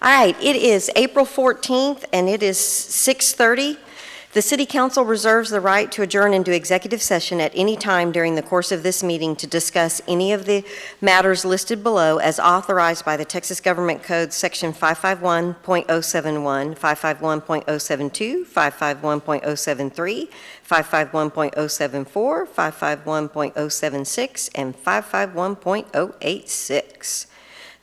All right, it is April 14th and it is 6:30. The City Council reserves the right to adjourn into executive session at any time during the course of this meeting to discuss any of the matters listed below as authorized by the Texas Government Code Section 551.071, 551.072, 551.073, 551.074, 551.076, and 551.086.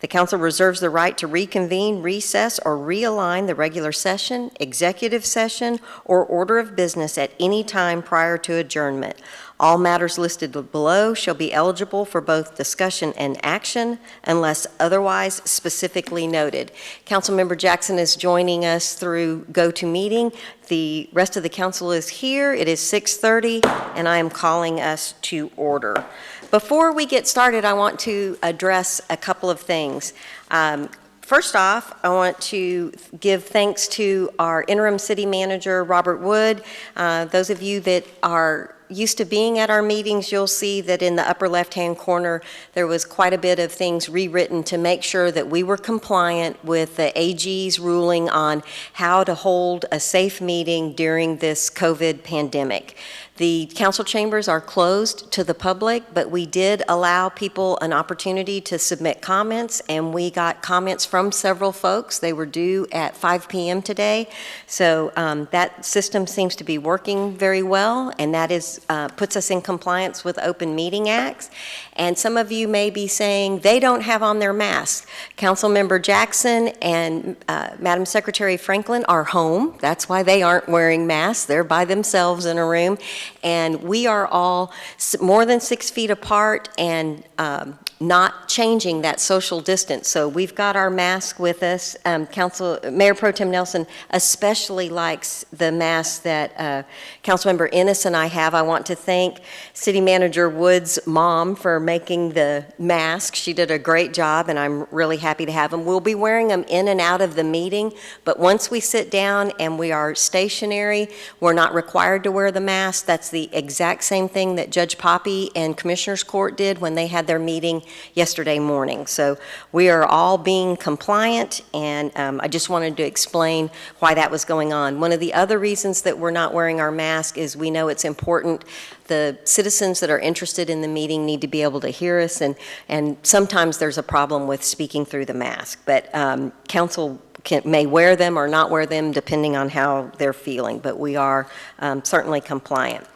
The Council reserves the right to reconvene, recess, or realign the regular session, executive session, or order of business at any time prior to adjournment. All matters listed below shall be eligible for both discussion and action unless otherwise specifically noted. Councilmember Jackson is joining us through GoToMeeting. The rest of the council is here. It is 6:30, and I am calling us to order. Before we get started, I want to address a couple of things. First off, I want to give thanks to our interim city manager, Robert Wood. Those of you that are used to being at our meetings, you'll see that in the upper left-hand corner, there was quite a bit of things rewritten to make sure that we were compliant with the AG's ruling on how to hold a safe meeting during this COVID pandemic. The council chambers are closed to the public, but we did allow people an opportunity to submit comments, and we got comments from several folks. They were due at 5 p.m. today, so that system seems to be working very well, and that is puts us in compliance with Open Meeting Acts. And some of you may be saying they don't have on their masks. Councilmember Jackson and Madam Secretary Franklin are home. That's why they aren't wearing masks. They're by themselves in a room. And we are all more than 6 feet apart and not changing that social distance. So we've got our mask with us. Mayor Pro Tem Nelson especially likes the mask that Councilmember Ennis and I have. I want to thank City Manager Wood's mom for making the mask. She did a great job, and I'm really happy to have them. We'll be wearing them in and out of the meeting, but once we sit down and we are stationary, we're not required to wear the mask. That's the exact same thing that Judge Poppy and Commissioners Court did when they had their meeting yesterday morning. So we are all being compliant, and I just wanted to explain why that was going on. One of the other reasons that we're not wearing our mask is we know it's important. The citizens that are interested in the meeting need to be able to hear us, and sometimes there's a problem with speaking through the mask, but council may wear them or not wear them depending on how they're feeling, but we are certainly compliant.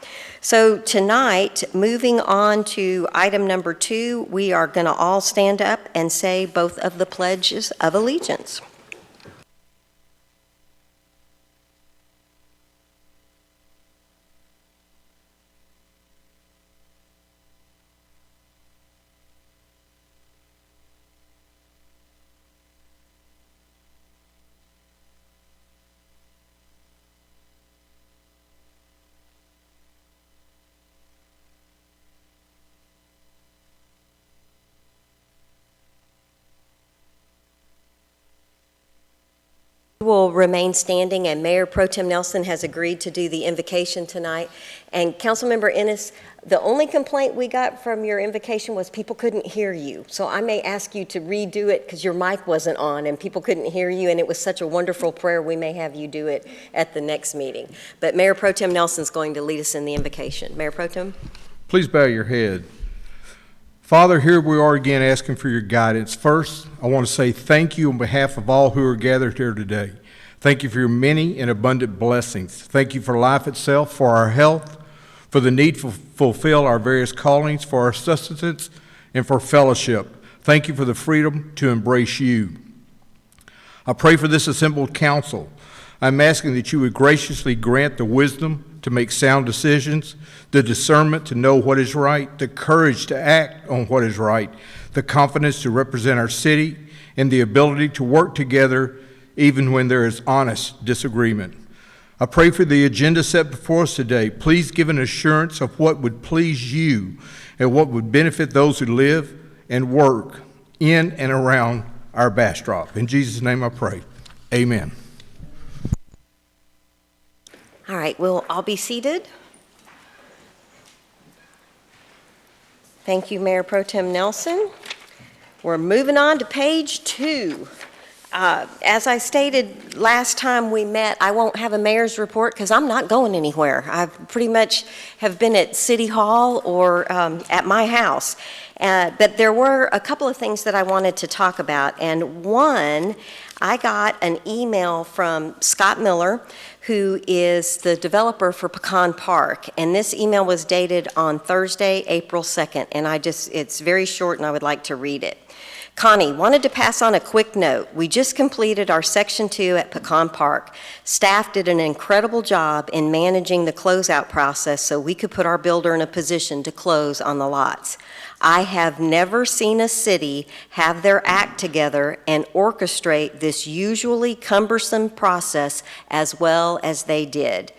So tonight, moving on to item number 2, we are going to all stand up and say both of the pledges of allegiance. Will remain standing, and Mayor Pro Tem Nelson has agreed to do the invocation tonight. And Councilmember Ennis, the only complaint we got from your invocation was people couldn't hear you. So I may ask you to redo it because your mic wasn't on and people couldn't hear you, and it was such a wonderful prayer. We may have you do it at the next meeting. But Mayor Pro Tem Nelson's going to lead us in the invocation. Mayor Pro Tem? Please bow your head. Father, here we are again asking for your guidance. First, I want to say thank you on behalf of all who are gathered here today. Thank you for your many and abundant blessings. Thank you for life itself, for our health, for the need to fulfill our various callings, for our sustenance, and for fellowship. Thank you for the freedom to embrace you. I pray for this assembled council. I'm asking that you would graciously grant the wisdom to make sound decisions, the discernment to know what is right, the courage to act on what is right, the confidence to represent our city, and the ability to work together even when there is honest disagreement. I pray for the agenda set before us today. Please give an assurance of what would please you and what would benefit those who live and work in and around our Bastrop. In Jesus' name I pray. Amen. All right, we'll all be seated. Thank you, Mayor Pro Tem Nelson. We're moving on to page 2. As I stated last time we met, I won't have a mayor's report because I'm not going anywhere. I pretty much have been at City Hall or at my house. But there were a couple of things that I wanted to talk about. And one, I got an email from Scott Miller, who is the developer for Pecan Park. And this email was dated on Thursday, April 2nd. And it's very short and I would like to read it. Connie, wanted to pass on a quick note. We just completed our Section 2 at Pecan Park. Staff did an incredible job in managing the closeout process so we could put our builder in a position to close on the lots. I have never seen a city have their act together and orchestrate this usually cumbersome process as well as they did.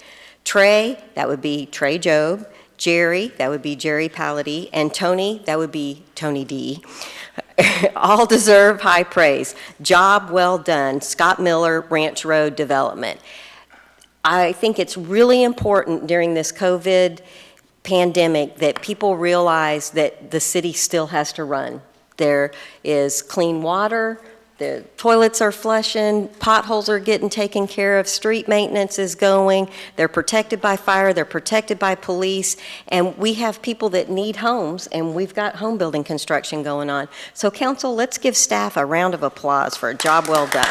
Trey, that would be Trey Job, Jerry, that would be Jerry Paladie, and Tony, that would be Tony D. All deserve high praise. Job well done. Scott Miller, Ranch Road Development. I think it's really important during this COVID pandemic that people realize that the city still has to run. There is clean water, the toilets are flushing, potholes are getting taken care of, street maintenance is going, they're protected by fire, they're protected by police, and we have people that need homes, and we've got home building construction going on. So council, let's give staff a round of applause for a job well done.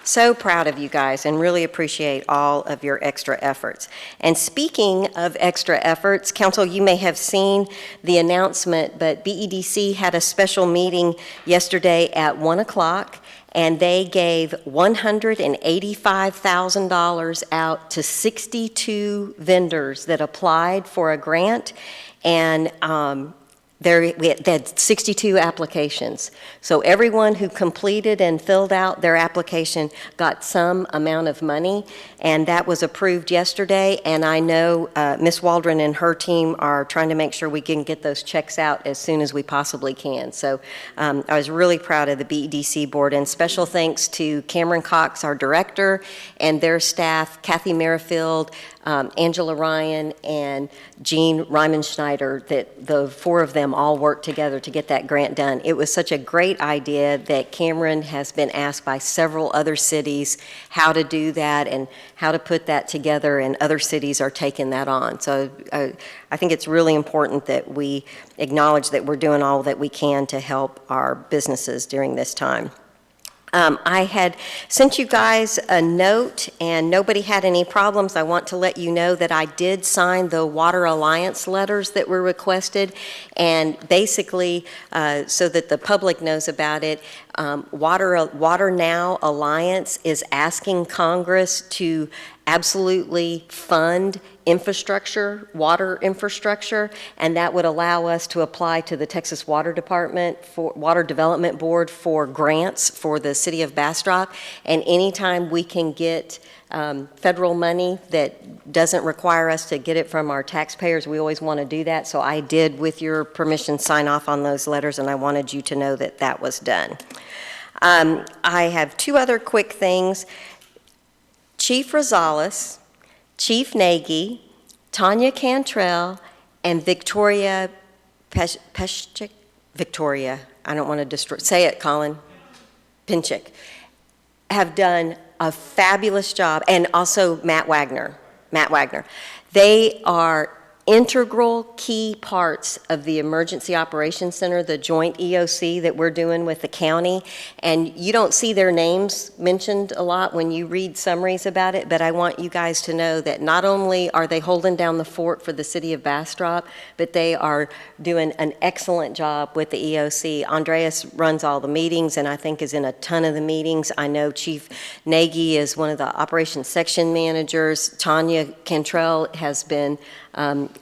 So proud of you guys and really appreciate all of your extra efforts. And speaking of extra efforts, council, you may have seen the announcement, but BEDC had a special meeting yesterday at 1 o'clock, and they gave $185,000 out to 62 vendors that applied for a grant, and we had 62 applications. So everyone who completed and filled out their application got some amount of money, and that was approved yesterday. And I know Ms. Waldron and her team are trying to make sure we can get those checks out as soon as we possibly can. So I was really proud of the BEDC board, and special thanks to Cameron Cox, our director, and their staff, Kathy Merrifield, Angela Ryan, and Jean Ryman-Schneider, that the four of them all worked together to get that grant done. It was such a great idea that Cameron has been asked by several other cities how to do that and how to put that together, and other cities are taking that on. So I think it's really important that we acknowledge that we're doing all that we can to help our businesses during this time. I had sent you guys a note and nobody had any problems. I want to let you know that I did sign the Water Alliance letters that were requested, and basically so that the public knows about it, Water Now Alliance is asking Congress to absolutely fund infrastructure, water infrastructure, and that would allow us to apply to the Texas Water Department for Water Development Board for grants for the city of Bastrop. And anytime we can get federal money that doesn't require us to get it from our taxpayers, we always want to do that. So I did, with your permission, sign off on those letters, and I wanted you to know that that was done. I have two other quick things. Chief Rosales, Chief Nagy, Tanya Cantrell, and Victoria Peschik, Victoria, I don't want to destroy, say it, Colin, Pinchik, have done a fabulous job, and also Matt Wagner. They are integral key parts of the Emergency Operations Center, the joint EOC that we're doing with the county. And you don't see their names mentioned a lot when you read summaries about it, but I want you guys to know that not only are they holding down the fort for the city of Bastrop, but they are doing an excellent job with the EOC. Andreas runs all the meetings and I think is in a ton of the meetings. I know Chief Nagy is one of the operations section managers. Tanya Cantrell has been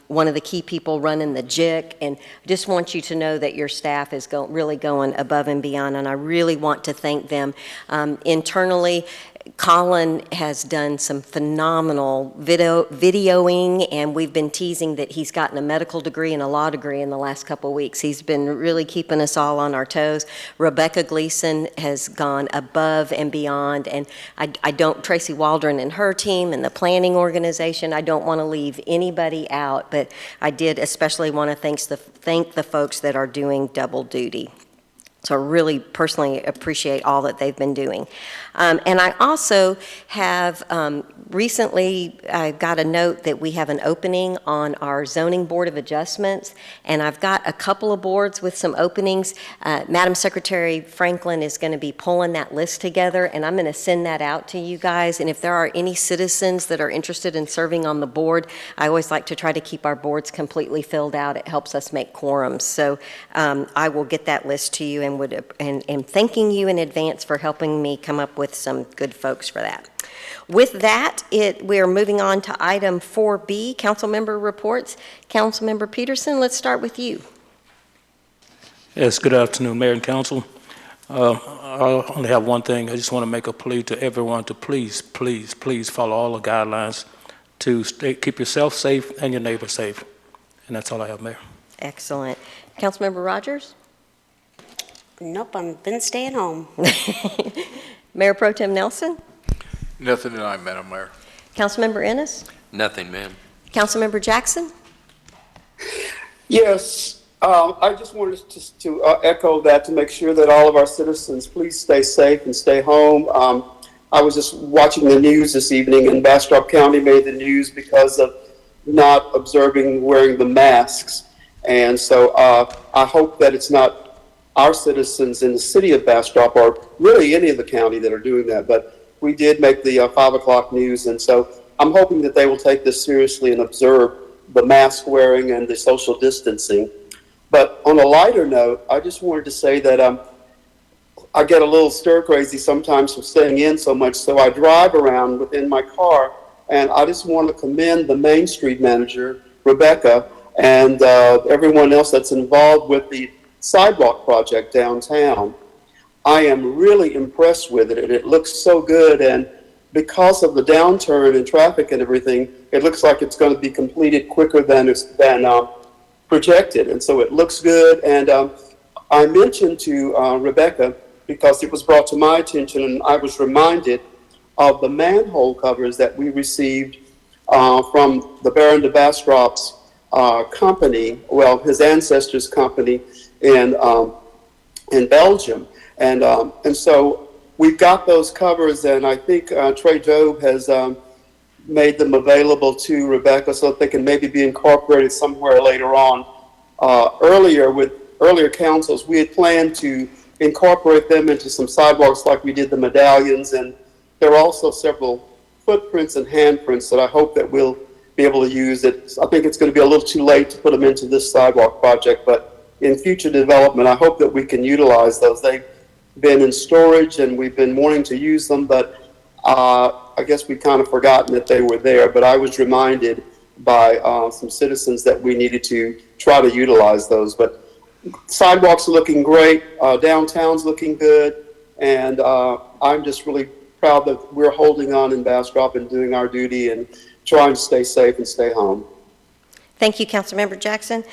one of the key people running the JIC, and I just want you to know that your staff is really going above and beyond, and I really want to thank them. Internally, Colin has done some phenomenal videoing, and we've been teasing that he's gotten a medical degree and a law degree in the last couple of weeks. He's been really keeping us all on our toes. Rebecca Gleason has gone above and beyond, and Tracy Waldron and her team and the planning organization, I don't want to leave anybody out, but I did especially want to thank the folks that are doing double duty. So I really personally appreciate all that they've been doing. And I also have recently got a note that we have an opening on our Zoning Board of Adjustments, and I've got a couple of boards with some openings. Madam Secretary Franklin is going to be pulling that list together, and I'm going to send that out to you guys. And if there are any citizens that are interested in serving on the board, I always like to try to keep our boards completely filled out. It helps us make quorums. So I will get that list to you, and thanking you in advance for helping me come up with some good folks for that. With that, we are moving on to item 4B, council member reports. Councilmember Peterson, let's start with you. Yes, good afternoon, Mayor and Council. I only have one thing. I just want to make a plea to everyone to please, please, please follow all the guidelines to keep yourself safe and your neighbor safe. And that's all I have, Mayor. Excellent. Councilmember Rogers? Nope, I've been staying home. Mayor Pro Tem Nelson? Nothing tonight, Madam Mayor. Councilmember Ennis? Nothing, ma'am. Councilmember Jackson? Yes, I just wanted to echo that, to make sure that all of our citizens, please stay safe and stay home. I was just watching the news this evening, and Bastrop County made the news because of not observing wearing the masks. And so I hope that it's not our citizens in the city of Bastrop, or really any of the county, that are doing that. But we did make the 5 o'clock news, and so I'm hoping that they will take this seriously and observe the mask wearing and the social distancing. But on a lighter note, I just wanted to say that I get a little stir crazy sometimes from staying in so much, so I drive around within my car, and I just want to commend the Main Street manager, Rebecca, and everyone else that's involved with the sidewalk project downtown. I am really impressed with it, and it looks so good, and because of the downturn in traffic and everything, it looks like it's going to be completed quicker than projected, and so it looks good. And I mentioned to Rebecca, because it was brought to my attention, and I was reminded of the manhole covers that we received from the Baron de Bastrop's company, well, his ancestors' company in Belgium, and so we've got those covers, and I think Trey Jobe has made them available to Rebecca so that they can maybe be incorporated somewhere later on. With earlier councils, we had planned to incorporate them into some sidewalks like we did the medallions, and there are also several footprints and handprints that I hope that we'll be able to use. I think it's going to be a little too late to put them into this sidewalk project, but in future development, I hope that we can utilize those. They've been in storage, and we've been wanting to use them, but I guess we've kind of forgotten that they were there. But I was reminded by some citizens that we needed to try to utilize those. But sidewalks are looking great, downtown's looking good, and I'm just really proud that we're holding on in Bastrop and doing our duty and trying to stay safe and stay home. Thank you, Councilmember Jackson.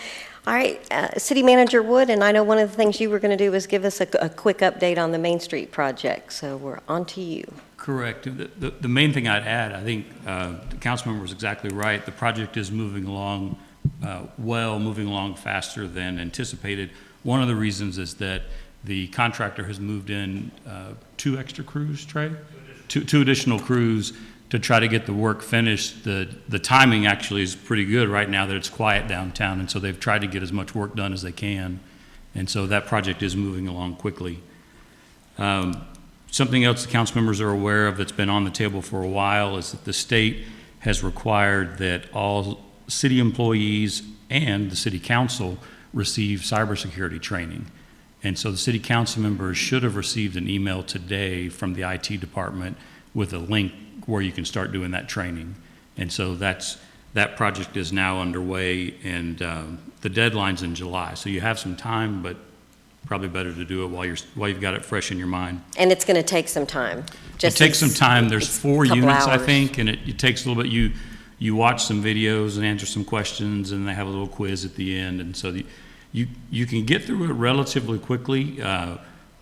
All right, City Manager Wood, and I know one of the things you were going to do was give us a quick update on the Main Street project, so we're on to you. Correct. The main thing I'd add, I think the councilmember was exactly right. The project is moving along moving along faster than anticipated. One of the reasons is that the contractor has moved in 2 extra crews, Trey? Two additional crews to try to get the work finished. The timing actually is pretty good right now that it's quiet downtown, and so they've tried to get as much work done as they can, and so that project is moving along quickly. Something else the council members are aware of that's been on the table for a while is that the state has required that all city employees and the city council receive cybersecurity training. And so the city council members should have received an email today from the IT department with a link where you can start doing that training. And so that project is now underway, and the deadline's in July. So you have some time, but probably better to do it while you've got it fresh in your mind. And it's going to take some time. It takes some time. There's 4 units, hours. I think, and it takes a little bit. You watch some videos and answer some questions, and they have a little quiz at the end, and so you can get through it relatively quickly.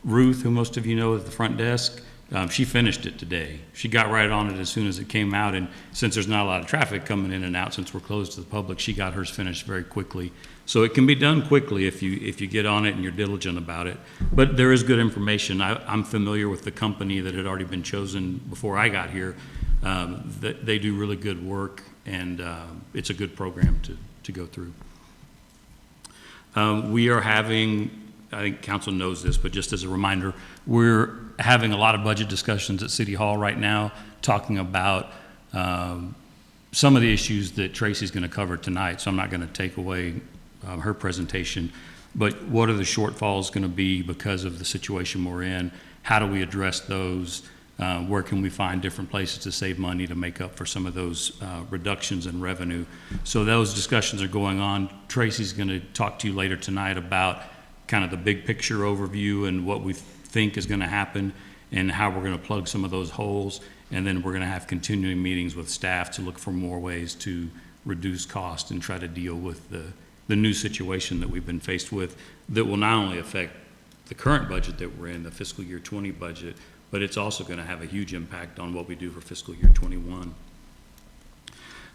Ruth, who most of you know at the front desk, She finished it today. She got right on it as soon as it came out, and since there's not a lot of traffic coming in and out, since we're closed to the public, she got hers finished very quickly. So it can be done quickly if you get on it and you're diligent about it. But there is good information. I'm familiar with the company that had already been chosen before I got here. They do really good work, and it's a good program to go through. We are having, I think council knows this, but just as a reminder, we're having a lot of budget discussions at City Hall right now, talking about some of the issues that Tracy's going to cover tonight, so I'm not going to take away her presentation, but what are the shortfalls going to be because of the situation we're in? How do we address those? Where can we find different places to save money to make up for some of those reductions in revenue? So those discussions are going on. Tracy's going to talk to you later tonight about kind of the big picture overview and what we think is going to happen and how we're going to plug some of those holes. And then we're going to have continuing meetings with staff to look for more ways to reduce cost and try to deal with the new situation that we've been faced with that will not only affect the current budget that we're in, the fiscal year 20 budget, but it's also going to have a huge impact on what we do for fiscal year 21.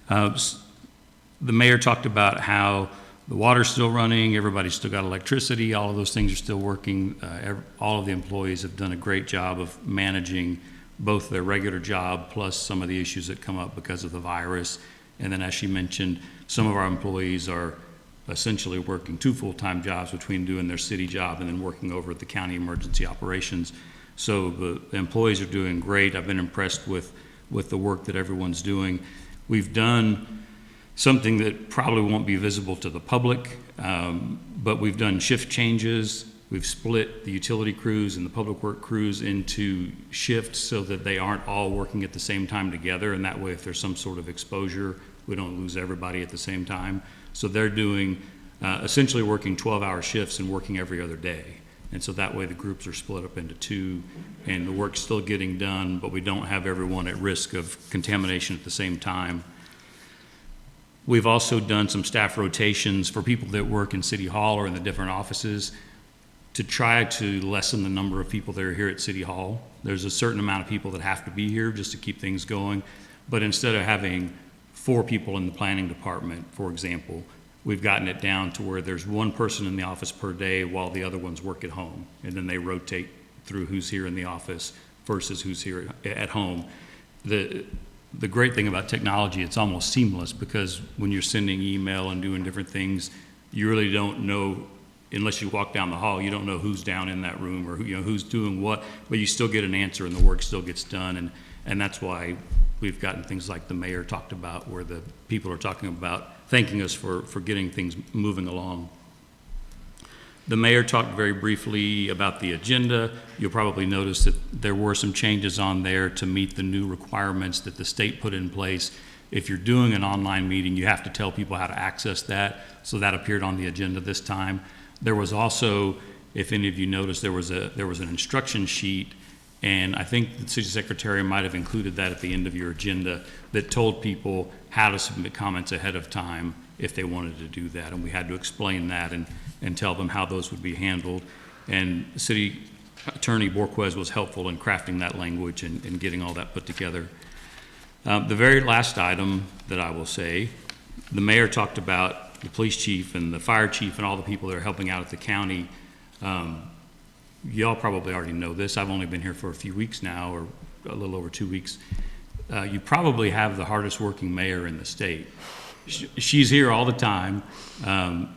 The mayor talked about how the water's still running, everybody's still got electricity, all of those things are still working. All of the employees have done a great job of managing both their regular job plus some of the issues that come up because of the virus. And then as she mentioned, some of our employees are essentially working 2 full-time jobs between doing their city job and then working over at the county emergency operations. So the employees are doing great. I've been impressed with the work that everyone's doing. We've done something that probably won't be visible to the public, but we've done shift changes. We've split the utility crews and the public work crews into shifts so that they aren't all working at the same time together, and that way if there's some sort of exposure, we don't lose everybody at the same time. So they're doing essentially working 12-hour shifts and working every other day. And so that way the groups are split up into 2 and the work's still getting done, but we don't have everyone at risk of contamination at the same time. We've also done some staff rotations for people that work in City Hall or in the different offices to try to lessen the number of people that are here at City Hall. There's a certain amount of people that have to be here just to keep things going, but instead of having 4 people in the planning department, for example, we've gotten it down to where there's 1 person in the office per day while the other ones work at home. And then they rotate through who's here in the office versus who's here at home. The great thing about technology, it's almost seamless because when you're sending email and doing different things, you really don't know, unless you walk down the hall, you don't know who's down in that room or who's doing what, but you still get an answer and the work still gets done. And that's why we've gotten things like the mayor talked about, where the people are talking about thanking us for getting things moving along. The mayor talked very briefly about the agenda. You'll probably notice that there were some changes on there to meet the new requirements that the state put in place. If you're doing an online meeting, you have to tell people how to access that. So that appeared on the agenda this time. There was also, if any of you noticed, there was an instruction sheet, and I think the city secretary might have included that at the end of your agenda that told people how to submit comments ahead of time if they wanted to do that. And we had to explain that and tell them how those would be handled. And City Attorney Borquez was helpful in crafting that language and getting all that put together. The very last item that I will say, the mayor talked about the police chief and the fire chief and all the people that are helping out at the county. Y'all probably already know this. I've only been here for a few weeks now, or a little over 2 weeks. You probably have the hardest working mayor in the state. She's here all the time.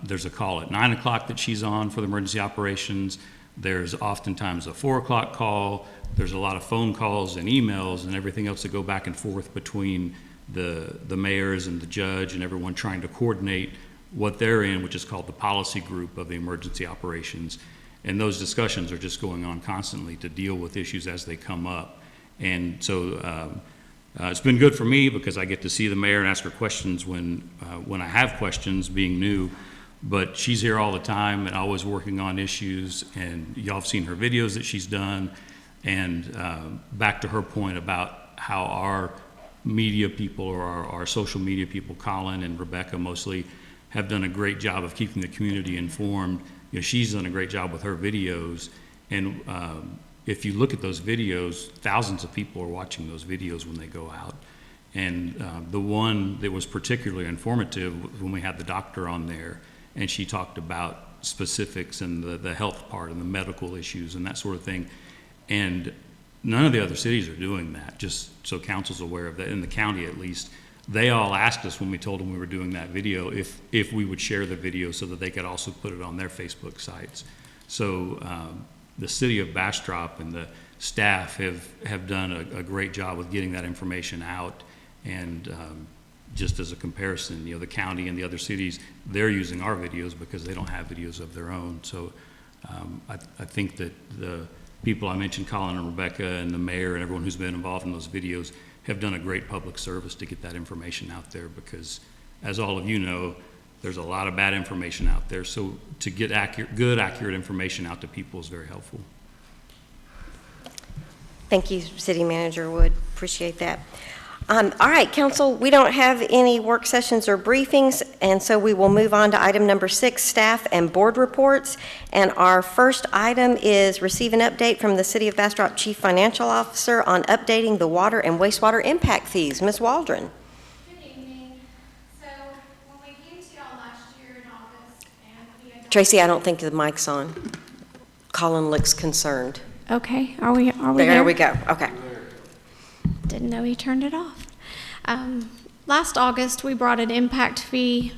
There's a call at 9 o'clock that she's on for the emergency operations. There's oftentimes a 4 o'clock call. There's a lot of phone calls and emails and everything else that go back and forth between the mayors and the judge and everyone trying to coordinate what they're in, which is called the policy group of the emergency operations. And those discussions are just going on constantly to deal with issues as they come up. And so it's been good for me because I get to see the mayor and ask her questions when I have questions, being new. But she's here all the time and always working on issues. And y'all have seen her videos that she's done. And back to her point about how our media people, or our social media people, Colin and Rebecca mostly, have done a great job of keeping the community informed. She's done a great job with her videos, and if you look at those videos, thousands of people are watching those videos when they go out. And the one that was particularly informative when we had the doctor on there, and she talked about specifics and the health part and the medical issues and that sort of thing. And none of the other cities are doing that, just so council's aware of that, in the county at least. They all asked us when we told them we were doing that video if we would share the video so that they could also put it on their Facebook sites. So the city of Bastrop and the staff have done a great job with getting that information out. And just as a comparison, the county and the other cities, they're using our videos because they don't have videos of their own. So I think that the people I mentioned, Colin and Rebecca and the mayor and everyone who's been involved in those videos, have done a great public service to get that information out there, because as all of you know, there's a lot of bad information out there. So to get good, accurate information out to people is very helpful. Thank you, City Manager Wood. Appreciate that. All right, Council, we don't have any work sessions or briefings, and so we will move on to item number 6, staff and board reports. And our first item is receive an update from the City of Bastrop Chief Financial Officer on updating the water and wastewater impact fees. Ms. Waldron. Good evening. So when we came to y'all last year in August, and we had Tracy, I don't think the mic's on. Colin looks concerned. Okay, are we There we go. Okay. Didn't know he turned it off. Last August, we brought an impact fee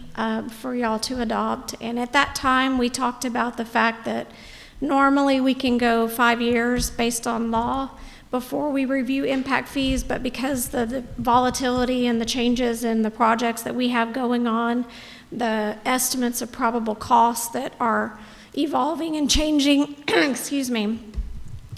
for y'all to adopt, and at that time, we talked about the fact that normally we can go 5 years based on law before we review impact fees, but because the volatility and the changes in the projects that we have going on, the estimates of probable costs that are evolving and changing, excuse me,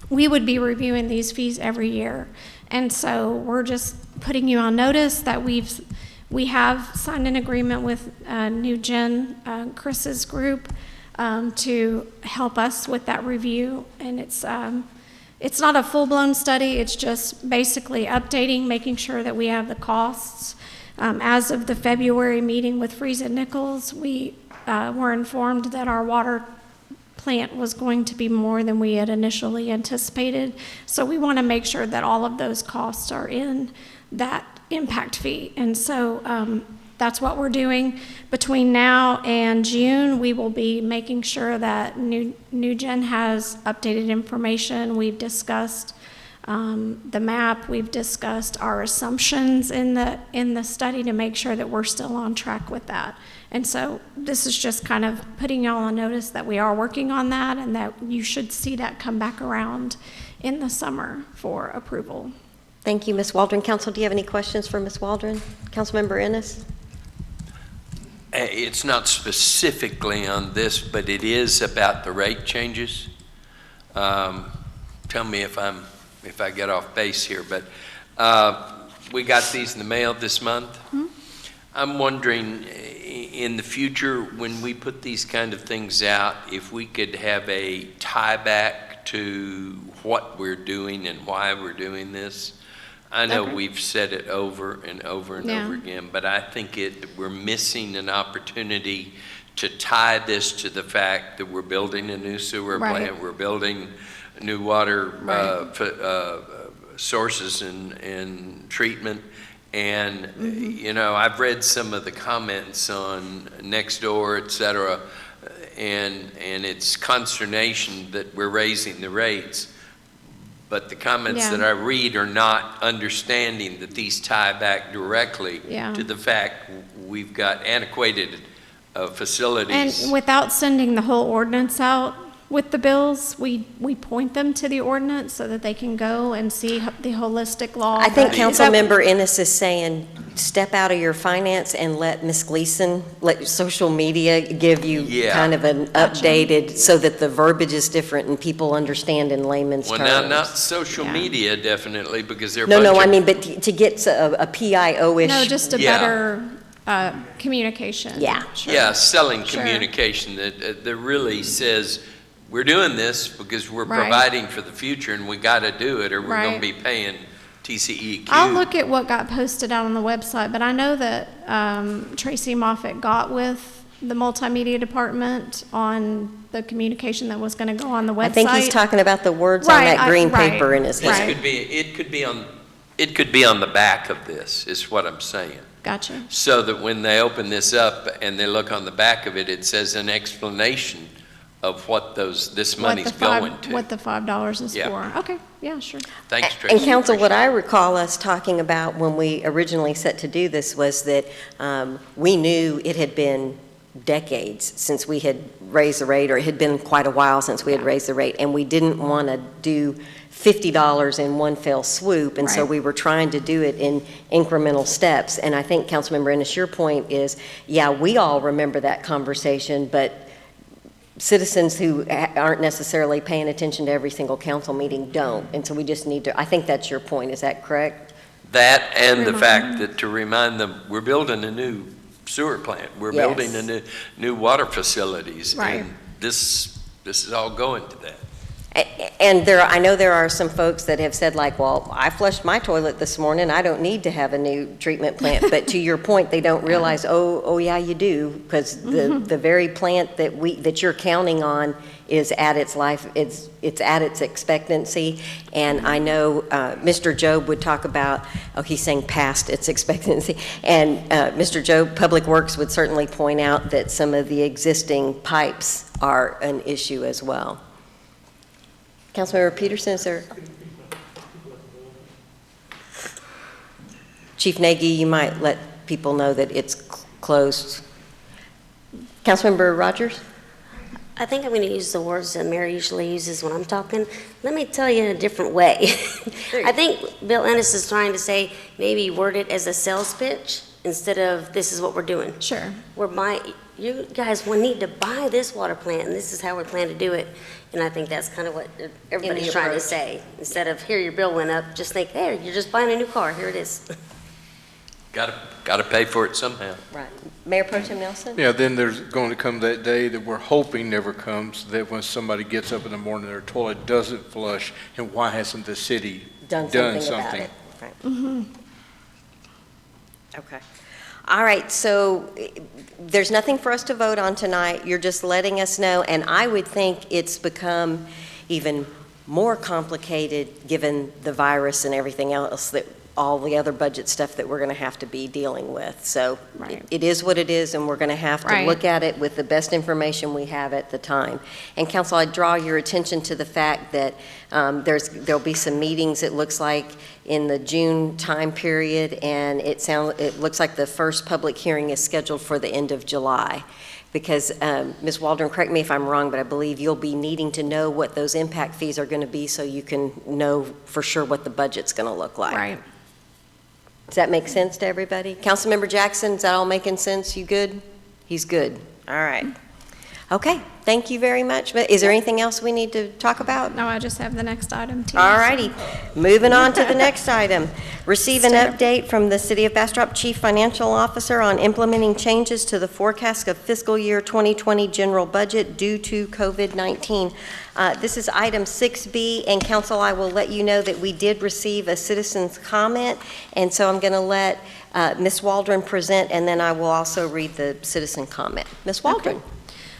we would be reviewing these fees every year. And so we're just putting you on notice that we have signed an agreement with New Gen, Chris's group, to help us with that review. And it's not a full-blown study. It's just basically updating, making sure that we have the costs. As of the February meeting with Friesen Nichols, we were informed that our water plant was going to be more than we had initially anticipated. So we want to make sure that all of those costs are in that impact fee. And so that's what we're doing. Between now and June, we will be making sure that New Gen has updated information. We've discussed the map. We've discussed our assumptions in the study to make sure that we're still on track with that. And so this is just kind of putting y'all on notice that we are working on that, and that you should see that come back around in the summer for approval. Thank you, Ms. Waldron. Council, do you have any questions for Ms. Waldron? Councilmember Ennis? It's not specifically on this, but it is about the rate changes. Tell me if I get off base here, but we got these in the mail this month. Mm-hmm. I'm wondering, in the future, when we put these kind of things out, if we could have a tie back to what we're doing and why we're doing this. I know we've said it over and over and over again, but I think we're missing an opportunity to tie this to the fact that we're building a new sewer plant, we're building new water sources and treatment. And, you know, I've read some of the comments on Nextdoor, et cetera, and it's consternation that we're raising the rates. But the comments that I read are not understanding that these tie back directly to the fact we've got antiquated facilities. And without sending the whole ordinance out with the bills, we point them to the ordinance so that they can go and see the holistic law. I think Councilmember Ennis is saying step out of your finance and let Ms. Gleason, let social media give you kind of an updated, so that the verbiage is different and people understand in layman's terms. Well, now, not social media, definitely, because they're No, I mean, but to get a PIO-ish. No, just a better communication. Yeah. Yeah, selling communication that really says, we're doing this because we're providing for the future, and we got to do it, or we're going to be paying TCEQ. I'll look at what got posted out on the website, but I know that Tracy Moffett got with the multimedia department on the communication that was going to go on the website. I think he's talking about the words on that green paper in his hand. It could be on the back of this, is what I'm saying. Gotcha. So that when they open this up and they look on the back of it, it says an explanation of what this money's going to. What the $5 is Yeah. for. Okay, yeah, sure. Thanks, Tracy. And council, what I recall us talking about when we originally set to do this was that we knew it had been decades since we had raised the rate, or it had been quite a while since we had raised the rate, and we didn't want to do $50 in one fell swoop, and so Right. we were trying to do it in incremental steps. And I think, Councilmember Ennis, your point is, yeah, we all remember that conversation, but citizens who aren't necessarily paying attention to every single council meeting don't, and so we just need to, I think that's your point, is that correct? That and the fact that to remind them, we're building a new sewer plant, we're Yes. building a new water facilities, Right. and this is all going to that. And I know there are some folks that have said like, well, I flushed my toilet this morning, I don't need to have a new treatment plant. But to your point, they don't realize, oh yeah, you do, because the very plant that you're counting on is at its life, it's at its expectancy. And I know Mr. Job would talk about, he's saying past its expectancy. And Mr. Job, Public Works would certainly point out that some of the existing pipes are an issue as well. Councilmember Peterson, is there? Chief Nagy, you might let people know that it's closed. Councilmember Rogers? I think I'm going to use the words that Mayor usually uses when I'm talking. Let me tell you in a different way. I think Bill Ennis is trying to say maybe word it as a sales pitch instead of this is what we're doing. Sure. You guys will need to buy this water plant, and this is how we plan to do it. And I think that's kind of what everybody's trying to say. Instead of, here, your bill went up, just think, there, you're just buying a new car, here it is. Got to pay for it somehow. Right. Mayor Pro Tem Nelson? Yeah, then there's going to come that day that we're hoping never comes, that when somebody gets up in the morning, their toilet doesn't flush, and why hasn't the city Done something about it. Right. Okay. All right, so there's nothing for us to vote on tonight. You're just letting us know, and I would think it's become even more complicated given the virus and everything else, that all the other budget stuff that we're going to have to be dealing with. So it is what it is, and we're going to have to look at it with the best information we have at the time. And Council, I draw your attention to the fact that there'll be some meetings, it looks like, in the June time period, and it looks like the first public hearing is scheduled for the end of July. Because, Ms. Waldron, correct me if I'm wrong, but I believe you'll be needing to know what those impact fees are going to be so you can know for sure what the budget's going to look like. Right. Does that make sense to everybody? Councilmember Jackson, is that all making sense? You good? He's good. All right. Okay, thank you very much. Is there anything else we need to talk about? No, I just have the next item too. All righty, moving on to the next item. Receive an update from the City of Bastrop Chief Financial Officer on implementing changes to the forecast of fiscal year 2020 general budget due to COVID-19. This is item 6B, and Council, I will let you know that we did receive a citizen's comment, and so I'm going to let Ms. Waldron present, and then I will also read the citizen comment. Ms. Waldron. Okay.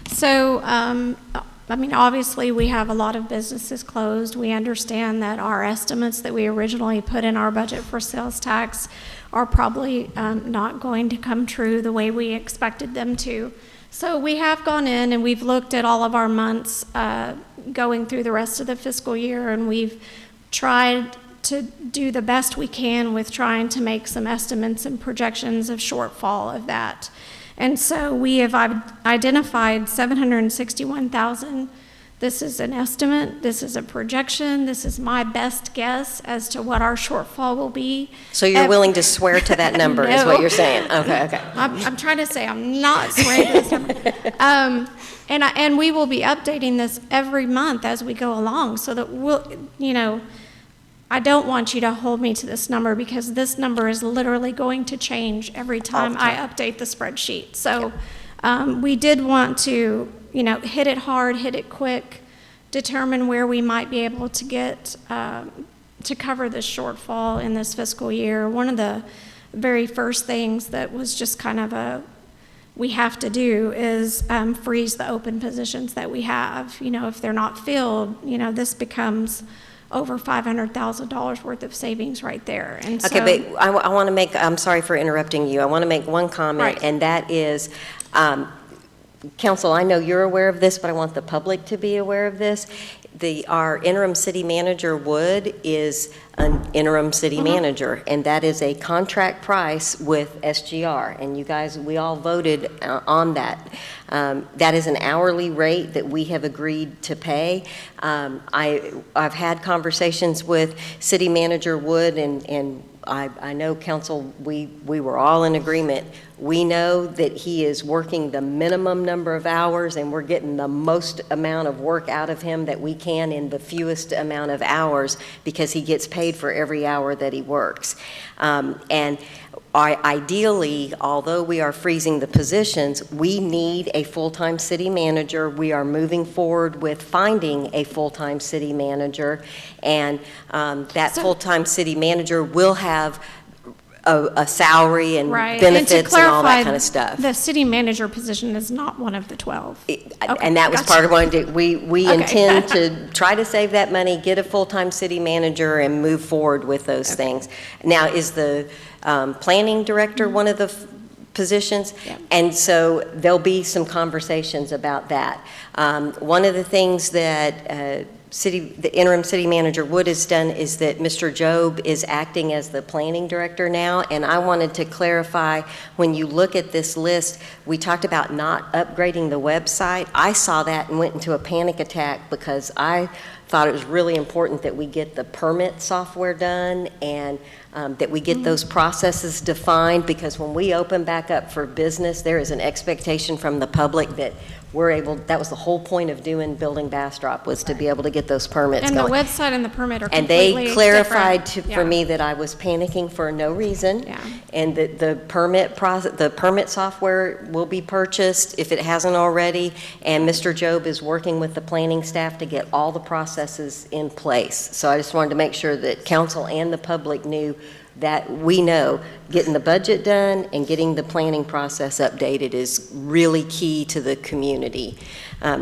So, I mean, obviously, we have a lot of businesses closed. We understand that our estimates that we originally put in our budget for sales tax are probably not going to come true the way we expected them to. So we have gone in and we've looked at all of our months going through the rest of the fiscal year, and we've tried to do the best we can with trying to make some estimates and projections of shortfall of that. And so we have identified $761,000. This is an estimate, this is a projection, this is my best guess as to what our shortfall will be. So you're willing to swear to that number, is what you're saying? Okay. I'm trying to say I'm not swearing to this number. And we will be updating this every month as we go along, so that we'll, I don't want you to hold me to this number, because this number is literally going to change every time I update the spreadsheet. So we did want to, hit it hard, hit it quick, determine where we might be able to get to cover this shortfall in this fiscal year. One of the very first things that was just kind of a we have to do is freeze the open positions that we have. You know, if they're not filled, you know, this becomes over $500,000 worth of savings right there. And so, Okay, but I want to make, I'm sorry for interrupting you. I want to make one comment, Right. and that is, Council, I know you're aware of this, but I want the public to be aware of this. Our interim city manager, Wood, is an interim city manager, and that is a contract price with SGR. And you guys, we all voted on that. That is an hourly rate that we have agreed to pay. I've had conversations with City Manager Wood, and I know, Council, we were all in agreement. We know that he is working the minimum number of hours, and we're getting the most amount of work out of him that we can in the fewest amount of hours, because he gets paid for every hour that he works. And ideally, although we are freezing the positions, we need a full-time city manager. We are moving forward with finding a full-time city manager, and that full-time city manager will have a salary and right. benefits and, to clarify, and all that kind of stuff. The city manager position is not one of the 12. Okay, Okay, and that was gotcha. part of what we Okay. intend to try to save that money, get a full-time city manager, and move forward with those things. Now, is the planning director one of the positions? Yep. And so there'll be some conversations about that. One of the things that the interim city manager Wood has done is that Mr. Job is acting as the planning director now, and I wanted to clarify, when you look at this list, we talked about not upgrading the website. I saw that and went into a panic attack, because I thought it was really important that we get the permit software done, and that we get those processes defined, because when we open back up for business, there is an expectation from the public that we're able, that was the whole point of building Bastrop, was to be able to get those permits And going. the website and the permit are And completely they clarified different. for me that I was panicking for no reason. Yeah. And that the permit software will be purchased if it hasn't already. And Mr. Job is working with the planning staff to get all the processes in place. So I just wanted to make sure that council and the public knew that we know getting the budget done and getting the planning process updated is really key to the community.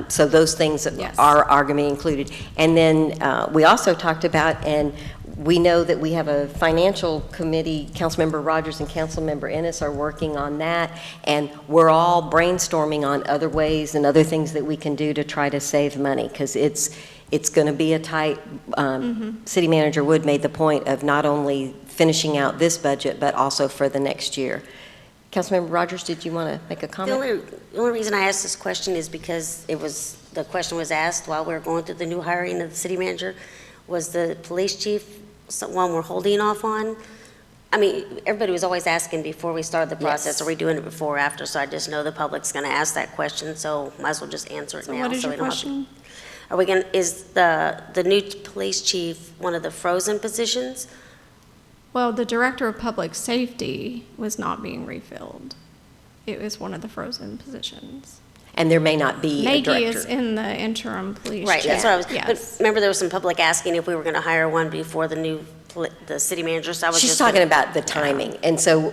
So those things Yes. are going to be included. And then we also talked about, and we know that we have a financial committee, Councilmember Rogers and Councilmember Ennis are working on that, and we're all brainstorming on other ways and other things that we can do to try to save money, because it's going to be a tight, City Manager Wood made the point of not only finishing out this budget, but also for the next year. Councilmember Rogers, did you want to make a comment? The only reason I asked this question is because the question was asked while we were going through the new hiring of the city manager. Was the police chief one we're holding off on? I mean, everybody was always asking before we started the process, Yes. Are we doing it before or after? So I just know the public's going to ask that question, so might as well just answer it So now. what is so your we don't have to- question? Are we going? Is the new police chief one of the frozen positions? Well, the director of public safety was not being refilled. It was one of the frozen positions. And there may not be a Maggie director. is in the interim police Right, chief. that's what I was. Yes. But remember, there was some public asking if we were going to hire one before the city manager. So I was She's just talking about the timing, and so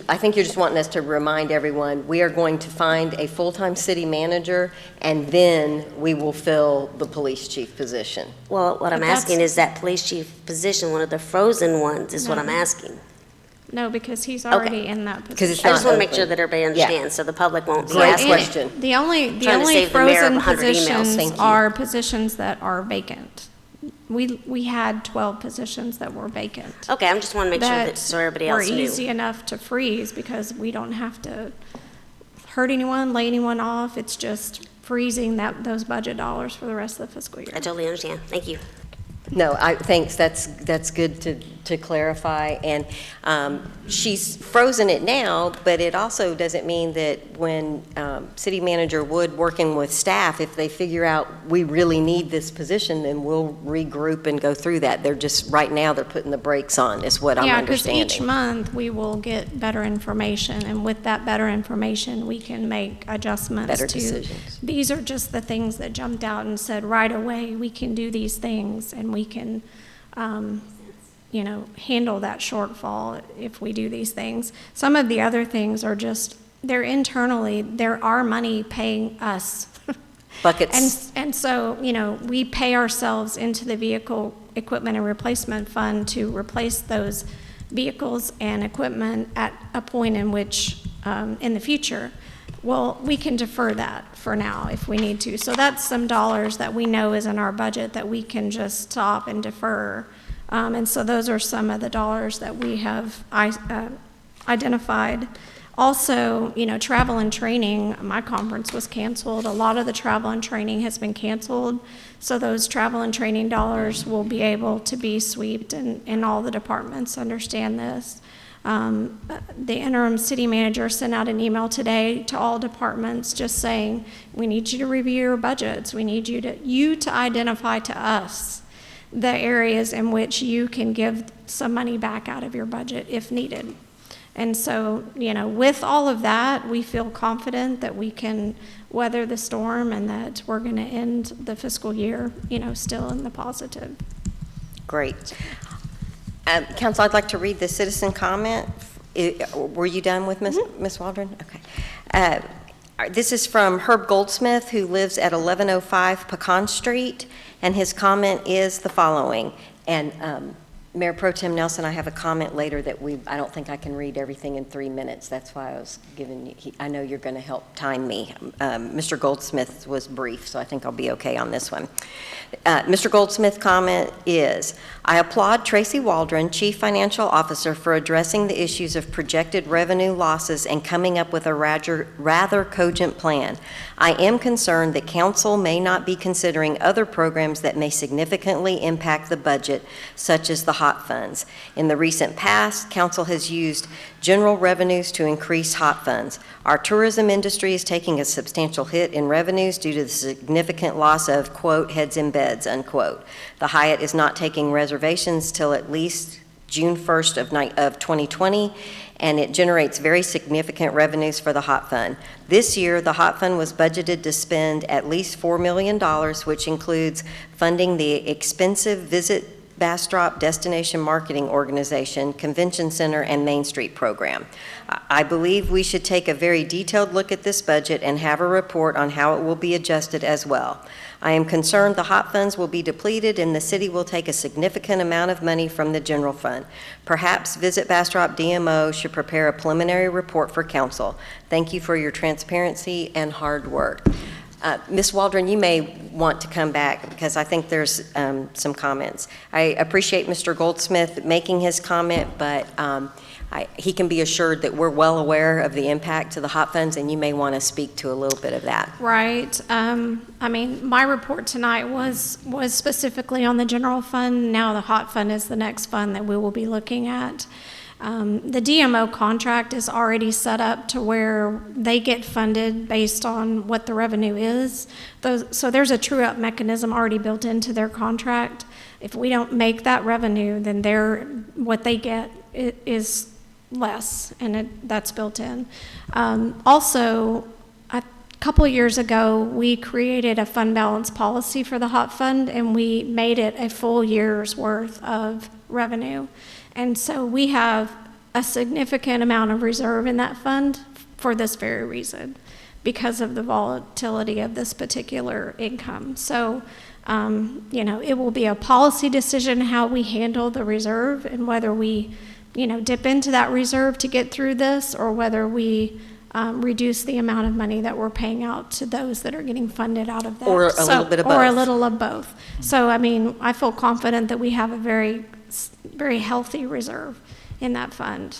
I think you're just wanting us to remind everyone, we are going to find a full-time city manager, and then we will fill the police chief position. Well, what I'm But that's- asking is that police chief position, one of the frozen ones, is what I'm asking. No, because he's already in that 'Cause position. it's I just not want to make open. sure that everybody understands, so the public won't be Great asking. question. The only Trying to save the mayor of frozen 100 emails. positions Thank you. are positions that are vacant. We had 12 positions that were vacant. Okay, I'm just want to make sure that, so everybody else were knew. easy enough to freeze, because we don't have to hurt anyone, lay anyone off. It's just freezing those budget dollars for the rest of the fiscal year. I totally understand, thank you. No, thanks, that's good to clarify, and she's frozen it now, but it also doesn't mean that when City Manager Wood, working with staff, if they figure out we really need this position, then we'll regroup and go through that. They're just, right now, they're putting the brakes on, is what I'm Yeah, because understanding. each month we will get better information, and with that better information, we can make adjustments Better to. decisions. These are just the things that jumped out and said, right away, we can do these things, and we can, handle that shortfall if we do these things. Some of the other things are just they're internally, there are money paying us. Buckets. And so, you know, we pay ourselves into the vehicle equipment and replacement fund to replace those vehicles and equipment at a point in which, in the future. Well, we can defer that for now if we need to. So that's some dollars that we know is in our budget that we can just stop and defer. And so those are some of the dollars that we have identified. Also, you know, travel and training, my conference was canceled. A lot of the travel and training has been canceled. So those travel and training dollars will be able to be swept, and all the departments understand this. The interim city manager sent out an email today to all departments just saying, we need you to review your budgets. We need you to identify to us the areas in which you can give some money back out of your budget if needed. And so, you know, with all of that, we feel confident that we can weather the storm and that we're going to end the fiscal year, you know, still in the positive. Great. Council, I'd like to read the citizen comment. Were you done with Ms. Waldron? Okay. This is from Herb Goldsmith, who lives at 1105 Pecan Street, and his comment is the following. And Mayor Pro Tem Nelson, I have a comment later that I don't think I can read everything in 3 minutes. That's why I was giving you, I know you're going to help time me. Mr. Goldsmith was brief, so I think I'll be okay on this one. Mr. Goldsmith's comment is, I applaud Tracy Waldron, Chief Financial Officer, for addressing the issues of projected revenue losses and coming up with a rather cogent plan. I am concerned that Council may not be considering other programs that may significantly impact the budget, such as the HOT funds. In the recent past, Council has used general revenues to increase HOT funds. Our tourism industry is taking a substantial hit in revenues due to the significant loss of, quote, heads in beds, unquote. The Hyatt is not taking reservations till at least June 1st of 2020, and it generates very significant revenues for the HOT Fund. This year, the HOT Fund was budgeted to spend at least $4 million, which includes funding the expensive Visit Bastrop Destination Marketing Organization, Convention Center, and Main Street program. I believe we should take a very detailed look at this budget and have a report on how it will be adjusted as well. I am concerned the HOT funds will be depleted and the city will take a significant amount of money from the general fund. Perhaps Visit Bastrop DMO should prepare a preliminary report for council. Thank you for your transparency and hard work. Ms. Waldron, you may want to come back because I think there's some comments. I appreciate Mr. Goldsmith making his comment, but he can be assured that we're well aware of the impact to the HOT funds, and you may want to speak to a little bit of that. Right. I mean, my report tonight was specifically on the general fund. Now the HOT fund is the next fund that we will be looking at. The DMO contract is already set up to where they get funded based on what the revenue is. So there's a true-up mechanism already built into their contract. If we don't make that revenue, then what they get is less, and that's built in. Also, a couple of years ago, we created a fund balance policy for the HOT fund, and we made it a full year's worth of revenue. And so we have a significant amount of reserve in that fund for this very reason, because of the volatility of this particular income. So, you know, it will be a policy decision how we handle the reserve and whether we, you know, dip into that reserve to get through this, or whether we reduce the amount of money that we're paying out to those that are getting funded out of that. Or a little bit of both. Or a little of both. So, I mean, I feel confident that we have a very healthy reserve in that fund,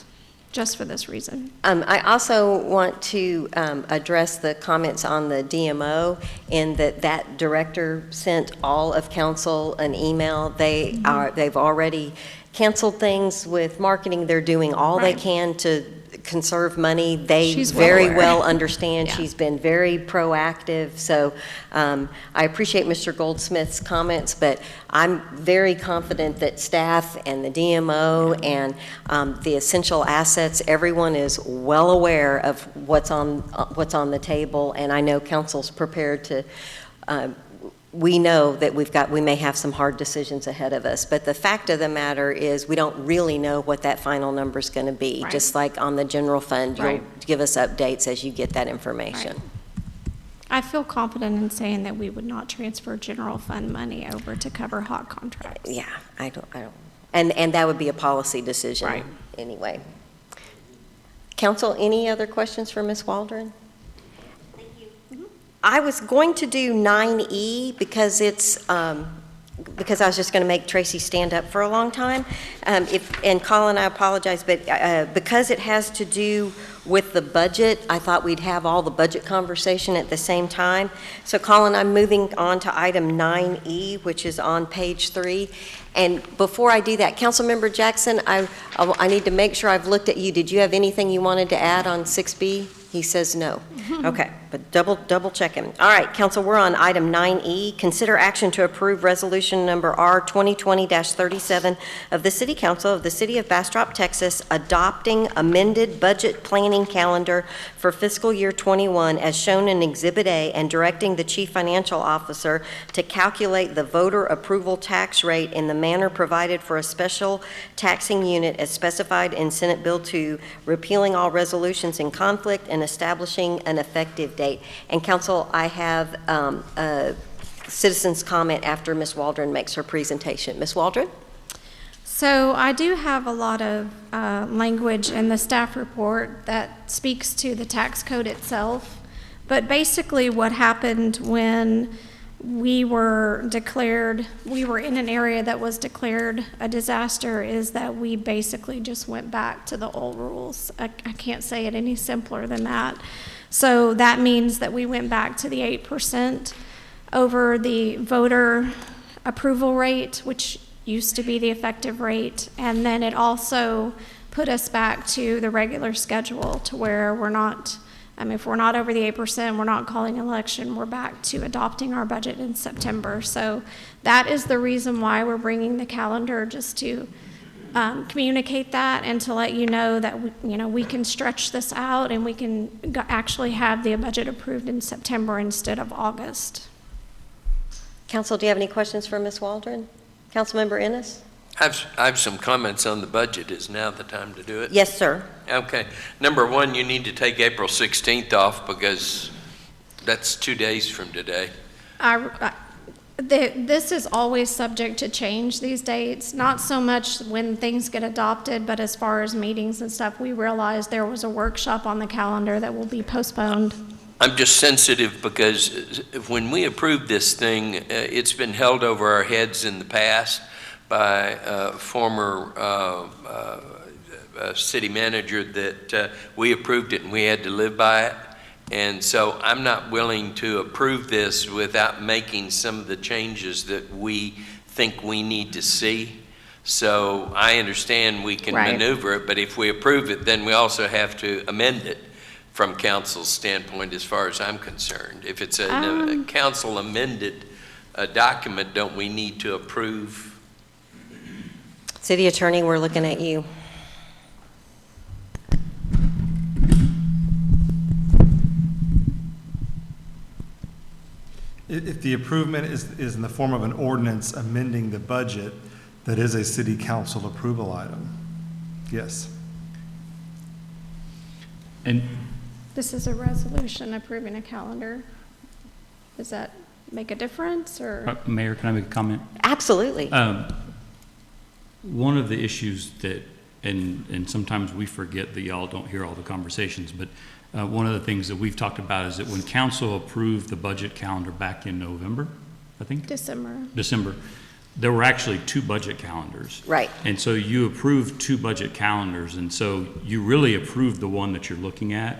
just for this reason. I also want to address the comments on the DMO, in that director sent all of council an email. They've already canceled things with marketing. They're doing all they can to conserve money. They very well understand. Yeah. She's been very proactive. So I appreciate Mr. Goldsmith's comments, but I'm very confident that staff and the DMO and the essential assets, everyone is well aware of what's on the table, and I know council's prepared to we know that we may have some hard decisions ahead of us, but the fact of the matter is we don't really know what that final number is going to be. Right. Just like on the general fund, you'll Right. give us updates as you get that information. Right. I feel confident in saying that we would not transfer general fund money over to cover hot contracts. Yeah, I don't, and that would be a policy decision Right. anyway. Council, any other questions for Ms. Waldron? I was going to do 9E because because I was just going to make Tracy stand up for a long time. And Colin, I apologize, but because it has to do with the budget, I thought we'd have all the budget conversation at the same time. So Colin, I'm moving on to item 9E, which is on page 3. And before I do that, Councilmember Jackson, I need to make sure I've looked at you. Did you have anything you wanted to add on 6B? He says no. Okay, but double check him. All right, Council, we're on item 9E. Consider action to approve resolution number R 2020-37 of the City Council of the City of Bastrop, Texas, adopting amended budget planning calendar for fiscal year 21 as shown in Exhibit A and directing the Chief Financial Officer to calculate the voter approval tax rate in the manner provided for a special taxing unit as specified in Senate Bill 2, repealing all resolutions in conflict and establishing an effective date. And Council, I have a citizen's comment after Ms. Waldron makes her presentation. Ms. Waldron? So I do have a lot of language in the staff report that speaks to the tax code itself. But basically what happened when we were in an area that was declared a disaster is that we basically just went back to the old rules. I can't say it any simpler than that. So that means that we went back to the 8% over the voter approval rate, which used to be the effective rate. And then it also put us back to the regular schedule to where we're not, if we're not over the 8%, we're not calling an election, we're back to adopting our budget in September. So that is the reason why we're bringing the calendar, just to communicate that and to let you know that we can stretch this out and we can actually have the budget approved in September instead of August. Council, do you have any questions for Ms. Waldron? Councilmember Ennis? I have some comments on the budget. Is now the time to do it? Yes, sir. Okay. Number one, you need to take April 16th off because that's 2 days from today. This is always subject to change, these dates, not so much when things get adopted, but as far as meetings and stuff, we realized there was a workshop on the calendar that will be postponed. I'm just sensitive because when we approved this thing, it's been held over our heads in the past by a former city manager that we approved it and we had to live by it. And so I'm not willing to approve this without making some of the changes that we think we need to see. So I understand we can maneuver it, but if we approve it, then we also have to amend it from council's standpoint as far as I'm concerned. If it's a council amended document, don't we need to approve? City Attorney, we're looking at you. If the improvement is in the form of an ordinance amending the budget, that is a city council approval item. Yes. And This is a resolution approving a calendar. Does that make a difference, or? Mayor, can I make a comment? Absolutely. One of the issues that, and sometimes we forget that y'all don't hear all the conversations, but one of the things that we've talked about is that when council approved the budget calendar back in November, I think? December, there were actually 2 budget calendars. Right. And so you approved 2 budget calendars, and so you really approved the one that you're looking at,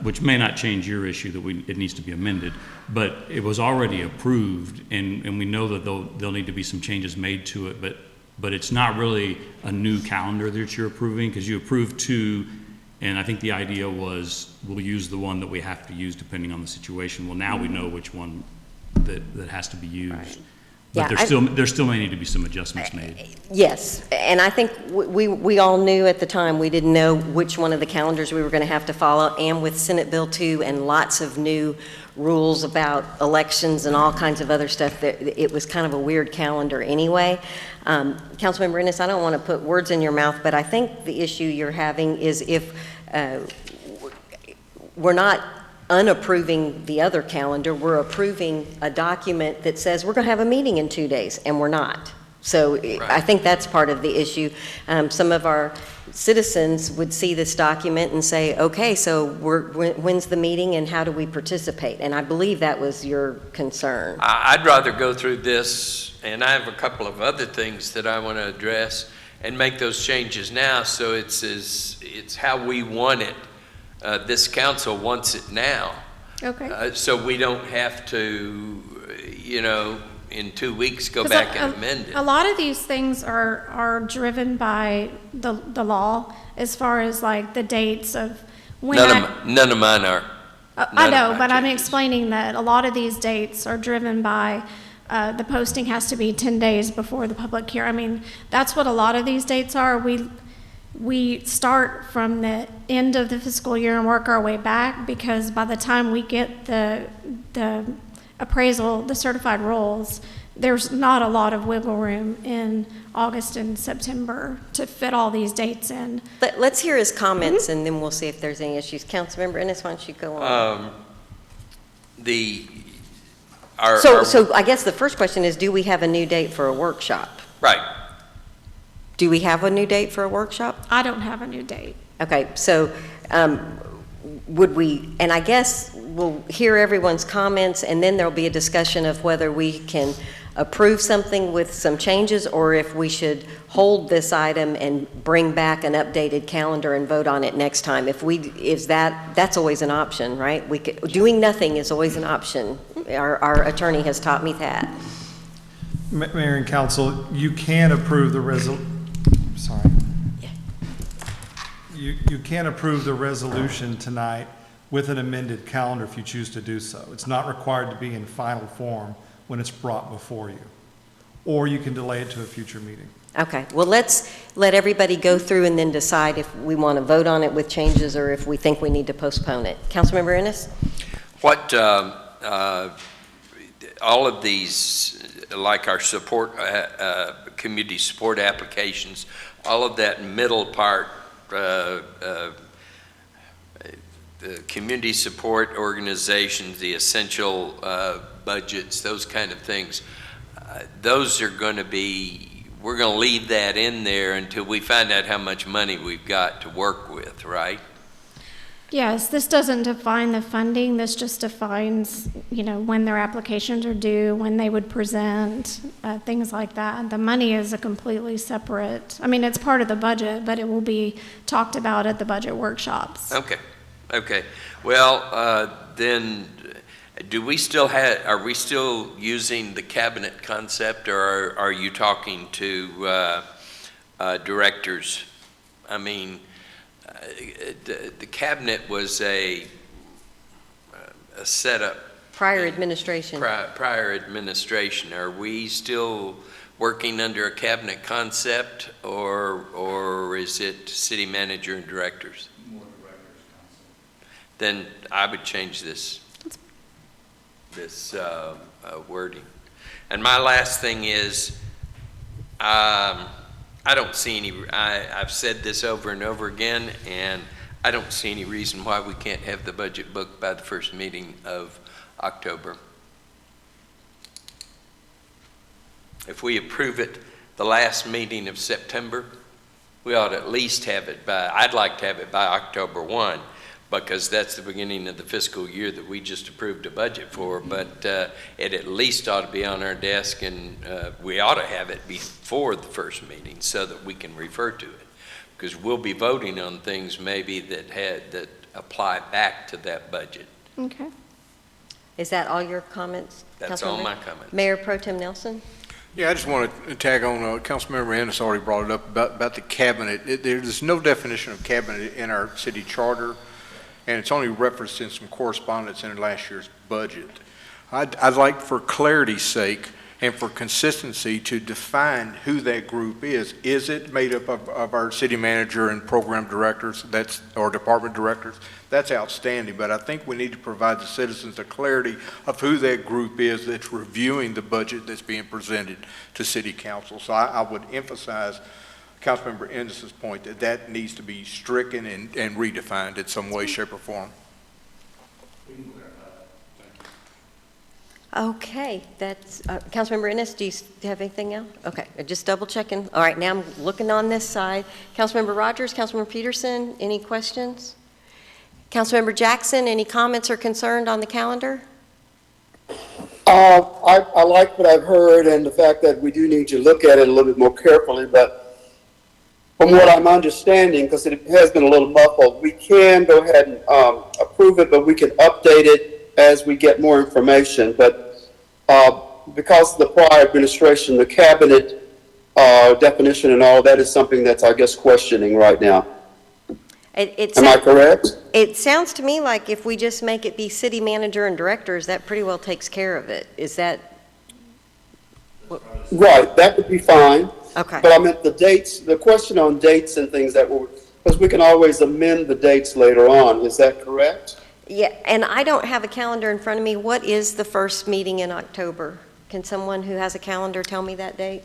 which may not change your issue that it needs to be amended, but it was already approved, and we know that there'll need to be some changes made to it, but it's not really a new calendar that you're approving, because you approved 2, and I think the idea was we'll use the one that we have to use depending on the situation. Well, now we know which one that has to be used. Right. But Yeah, there still may need to be some adjustments made. Yes, and I think we all knew at the time, we didn't know which one of the calendars we were going to have to follow, and with Senate Bill 2 and lots of new rules about elections and all kinds of other stuff. That it was kind of a weird calendar anyway. Councilmember Ennis, I don't want to put words in your mouth, but I think the issue you're having is if we're not unapproving the other calendar, we're approving a document that says we're going to have a meeting in 2 days, and we're not. So I think that's part of the issue. Some of our citizens would see this document and say, okay, so when's the meeting and how do we participate? And I believe that was your concern. I'd rather go through this, and I have a couple of other things that I want to address, and make those changes now so it's how we want it. This council wants it now. Okay. So we don't have to, in 2 weeks go back and amend it. A lot of these things are driven by the law as far as like the dates of when. None of mine are. I know, but I'm explaining that a lot of these dates are driven by the posting has to be 10 days before the public hearing. I mean, that's what a lot of these dates are. We start from the end of the fiscal year and work our way back, because by the time we get the appraisal, the certified rolls, there's not a lot of wiggle room in August and September to fit all these dates in. But let's hear his comments, and then we'll see if there's any issues. Councilmember Ennis, why don't you go on? So I guess the first question is, do we have a new date for a workshop? Right. Do we have a new date for a workshop? I don't have a new date. Okay, so would we, and I guess we'll hear everyone's comments, and then there'll be a discussion of whether we can approve something with some changes, or if we should hold this item and bring back an updated calendar and vote on it next time. That's always an option, right? Doing nothing is always an option. Our attorney has taught me that. Mayor and Council, you can approve the You can approve the resolution tonight with an amended calendar if you choose to do so. It's not required to be in final form when it's brought before you. Or you can delay it to a future meeting. Okay, well, let's let everybody go through and then decide if we want to vote on it with changes or if we think we need to postpone it. Councilmember Ennis? What, all of these, like our support, community support applications, all of that middle part, the community support organizations, the essential budgets, those kind of things, those are going to be, we're going to leave that in there until we find out how much money we've got to work with, right? Yes, this doesn't define the funding. This just defines, when their applications are due, when they would present, things like that. The money is a completely separate, it's part of the budget, but it will be talked about at the budget workshops. Okay. Well, then, are we still using the cabinet concept, or are you talking to directors? The cabinet was a setup. Prior administration. Prior administration. Are we still working under a cabinet concept, or is it city manager and directors? More directors concept. Then I would change this wording. And my last thing is, I don't see any, I've said this over and over again, and I don't see any reason why we can't have the budget booked by the first meeting of October. If we approve it the last meeting of September, we ought to at least have it by, I'd like to have it by October 1, because that's the beginning of the fiscal year that we just approved a budget for, but it at least ought to be on our desk, and we ought to have it before the first meeting so that we can refer to it, because we'll be voting on things maybe that apply back to that budget. Okay. Is that all your comments? That's all my comments. Mayor Pro Tem Nelson? Yeah, I just want to tag on, Councilmember Ennis already brought it up about the cabinet. There's no definition of cabinet in our city charter, and it's only referenced in some correspondence in last year's budget. I'd like, for clarity's sake, and for consistency to define who that group is. Is it made up of our city manager and program directors, or department directors? That's outstanding, but I think we need to provide the citizens the clarity of who that group is that's reviewing the budget that's being presented to city council. So I would emphasize Councilmember Ennis's point that needs to be stricken and redefined in some way, shape, or form. Okay, that's, Councilmember Ennis, do you have anything else? Okay, just double checking. All right, now I'm looking on this side. Councilmember Rogers, Councilmember Peterson, any questions? Councilmember Jackson, any comments or concerns on the calendar? I like what I've heard and the fact that we do need to look at it a little bit more carefully, but from what I'm understanding, because it has been a little muffled, we can go ahead and approve it, but we can update it as we get more information. But because of the prior administration, the cabinet definition and all that is something that's, I guess, questioning right now. Am I correct? It sounds to me like if we just make it be city manager and directors, that pretty well takes care of it. Is that? Right, that would be fine. Okay. But I meant the dates, the question on dates and things that were, because we can always amend the dates later on. Is that correct? Yeah, and I don't have a calendar in front of me. What is the first meeting in October? Can someone who has a calendar tell me that date?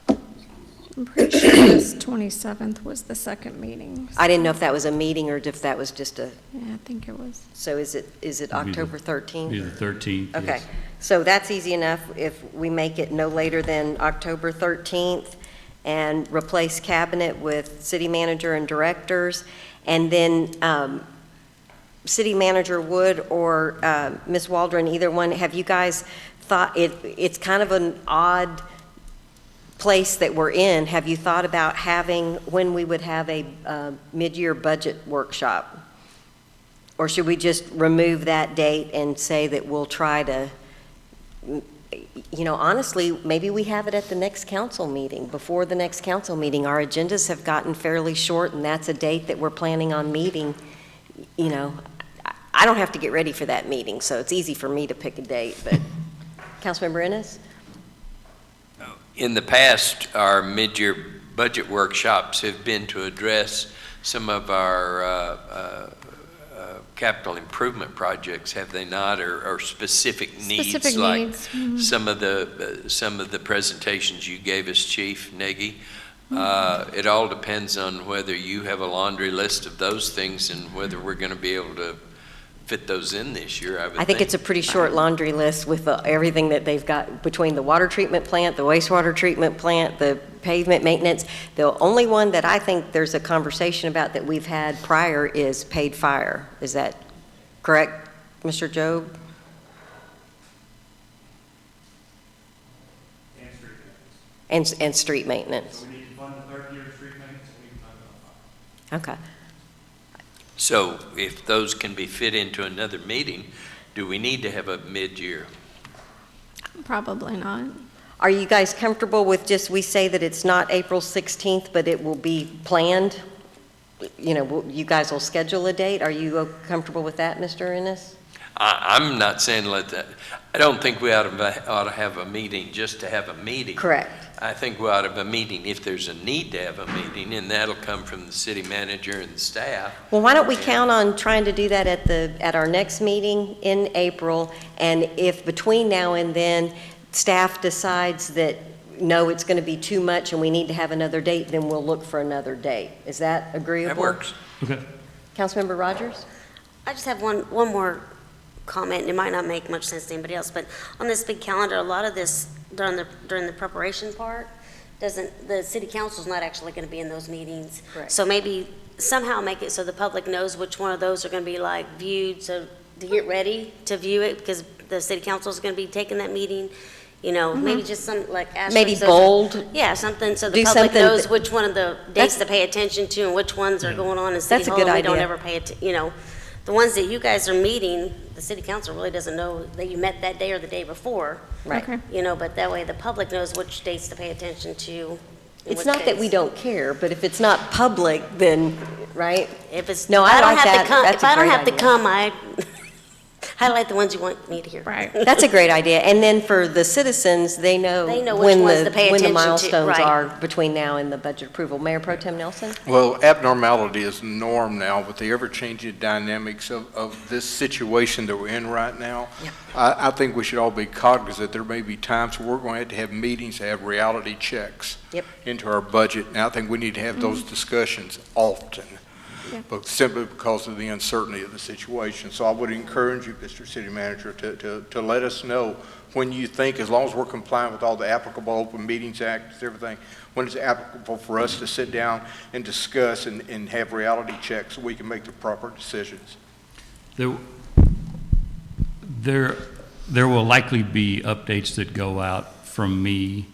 I'm pretty sure this 27th was the second meeting. I didn't know if that was a meeting or if that was just a, Yeah, I think it was. so is it October 13th? Be the 13th. Okay, yes. so that's easy enough if we make it no later than October 13th and replace cabinet with city manager and directors. And then city manager Wood or Ms. Waldron, either one, have you guys thought, it's kind of an odd place that we're in. Have you thought about having, when we would have a mid-year budget workshop? Or should we just remove that date and say that we'll try to, you know, honestly, maybe we have it at the next council meeting, before the next council meeting. Our agendas have gotten fairly short, and that's a date that we're planning on meeting. You know, I don't have to get ready for that meeting, so it's easy for me to pick a date, but Councilmember Ennis? In the past, our mid-year budget workshops have been to address some of our capital improvement projects, have they not, or specific needs? Specific like needs. Mm-hmm. some of the presentations you gave us, Chief Nagy. It all depends on whether you have a laundry list of those things and whether we're going to be able to fit those in this year. I think it's a pretty short laundry list with everything that they've got between the water treatment plant, the wastewater treatment plant, the pavement maintenance. The only one that I think there's a conversation about that we've had prior is paid fire. Is that correct, Mr. Job? And street maintenance. So we need to fund the third year of street maintenance, and we can fund the fire. Okay. So if those can be fit into another meeting, do we need to have a mid-year? Probably not. Are you guys comfortable with just, we say that it's not April 16th, but it will be planned? You know, you guys will schedule a date. Are you comfortable with that, Mr. Ennis? I'm not saying let that, I don't think we ought to have a meeting just to have a meeting. Correct. I think we ought to have a meeting if there's a need to have a meeting, and that'll come from the city manager and the staff. Well, why don't we count on trying to do that at our next meeting in April, and if between now and then staff decides that no, it's going to be too much and we need to have another date, then we'll look for another date. Is that agreeable? That works. Okay. Councilmember Rogers? I just have one more comment, and it might not make much sense to anybody else, but on this big calendar, a lot of this during the preparation part, the city council's not actually going to be in those meetings. Correct. So maybe somehow make it so the public knows which one of those are going to be like viewed, so to get ready to view it, because the city council is going to be taking that meeting. You know, maybe just some like Maybe bold. Yeah, something so Do the public something knows that- which one of the dates to pay attention to and which ones are going on in City That's a Hall. good and we don't idea. ever pay it. You know, the ones that you guys are meeting, the city council really doesn't know that you met that day or the day before. Right. Okay. You know, but that way the public knows which dates to pay attention to. and It's which not that we dates. don't care, but if it's not public, then, right? If it's No, if I don't like have that. to come, That's if a I don't great have to idea. come, Highlight the ones you want me to hear. Right. That's a great idea. And then for the citizens, they know They know which when ones to pay when the attention to, milestones right. are between now and the budget approval. Mayor Pro Tem Nelson? Well, abnormality is the norm now with the ever-changing dynamics of this situation that we're in right now. Yep. I think we should all be cognizant there may be times where we're going to have meetings, have reality checks Yep. into our budget. And I think we need to have those discussions often, but simply because of the uncertainty of the situation. So I would encourage you, Mr. City Manager, to let us know when you think, as long as we're compliant with all the applicable Open Meetings Act, everything, when it's applicable for us to sit down and discuss and have reality checks so we can make the proper decisions. There will likely be updates that go out from me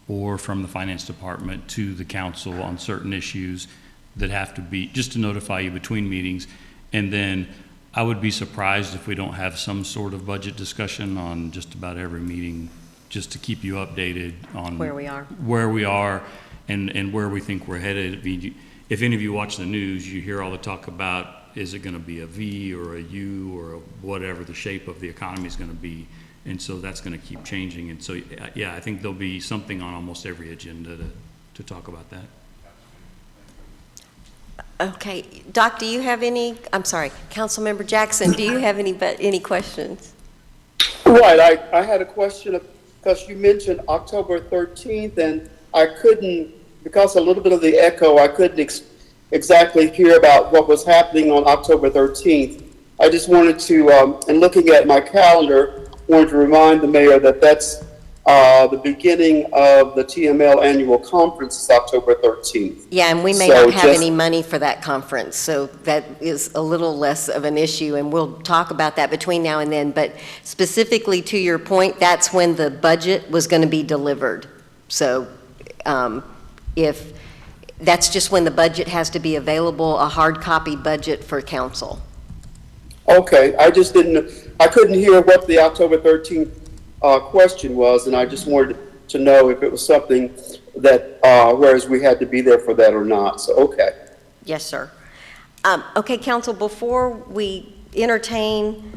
or from the Finance Department to the council on certain issues that have to be, just to notify you between meetings. And then I would be surprised if we don't have some sort of budget discussion on just about every meeting, just to keep you updated on Where we are. And where we think we're headed. If any of you watch the news, you hear all the talk about, is it going to be a V or a U or a whatever the shape of the economy is going to be. And so that's going to keep changing. And so, yeah, I think there'll be something on almost every agenda to talk about that. Okay. Doc, do you have any, I'm sorry, Councilmember Jackson, do you have any questions? Right, I had a question because you mentioned October 13th, and I couldn't, because a little bit of the echo, I couldn't exactly hear about what was happening on October 13th. I just wanted to, and looking at my calendar, wanted to remind the mayor that that's the beginning of the TML annual conference is October 13th. Yeah, and we may not have any money for that conference, so that is a little less of an issue, and we'll talk about that between now and then. But specifically to your point, that's when the budget was going to be delivered. So if that's just when the budget has to be available, a hard copy budget for council. Okay, I couldn't hear what the October 13th question was, and I just wanted to know if it was something that, whereas we had to be there for that or not, so okay. Yes, sir. Okay, council, before we entertain,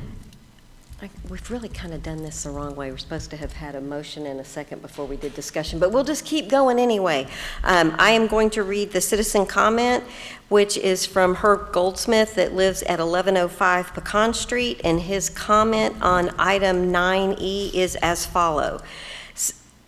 we've really kind of done this the wrong way. We're supposed to have had a motion and a second before we did discussion, but we'll just keep going anyway. I am going to read the citizen comment, which is from Herb Goldsmith that lives at 1105 Pecan Street, and his comment on item 9E is as follows.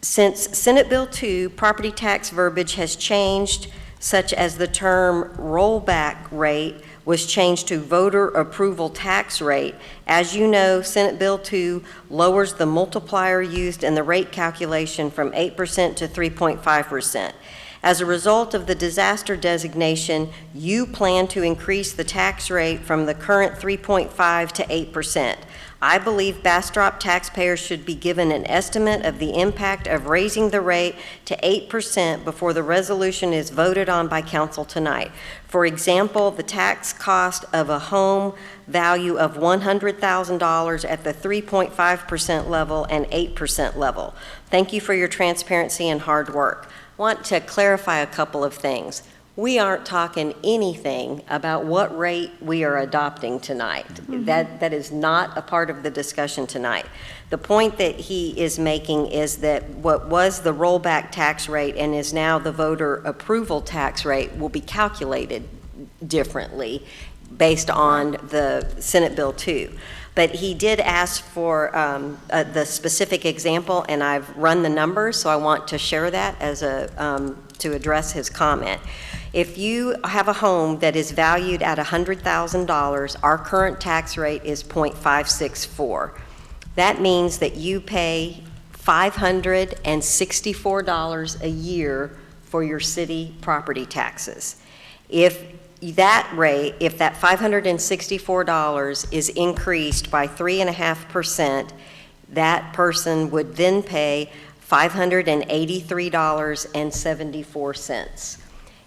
Since Senate Bill 2, property tax verbiage has changed, such as the term rollback rate was changed to voter approval tax rate. As you know, Senate Bill 2 lowers the multiplier used in the rate calculation from 8% to 3.5%. As a result of the disaster designation, you plan to increase the tax rate from the current 3.5 to 8%. I believe Bastrop taxpayers should be given an estimate of the impact of raising the rate to 8% before the resolution is voted on by council tonight. For example, the tax cost of a home value of $100,000 at the 3.5% level and 8% level. Thank you for your transparency and hard work. I want to clarify a couple of things. We aren't talking anything about what rate we are adopting tonight. That is not a part of the discussion tonight. The point that he is making is that what was the rollback tax rate and is now the voter approval tax rate will be calculated differently based on the Senate Bill 2. But he did ask for the specific example, and I've run the numbers, so I want to share that as to address his comment. If you have a home that is valued at $100,000, our current tax rate is 0.564. That means that you pay $564 a year for your city property taxes. If that $564 is increased by 3.5%, that person would then pay $583.74.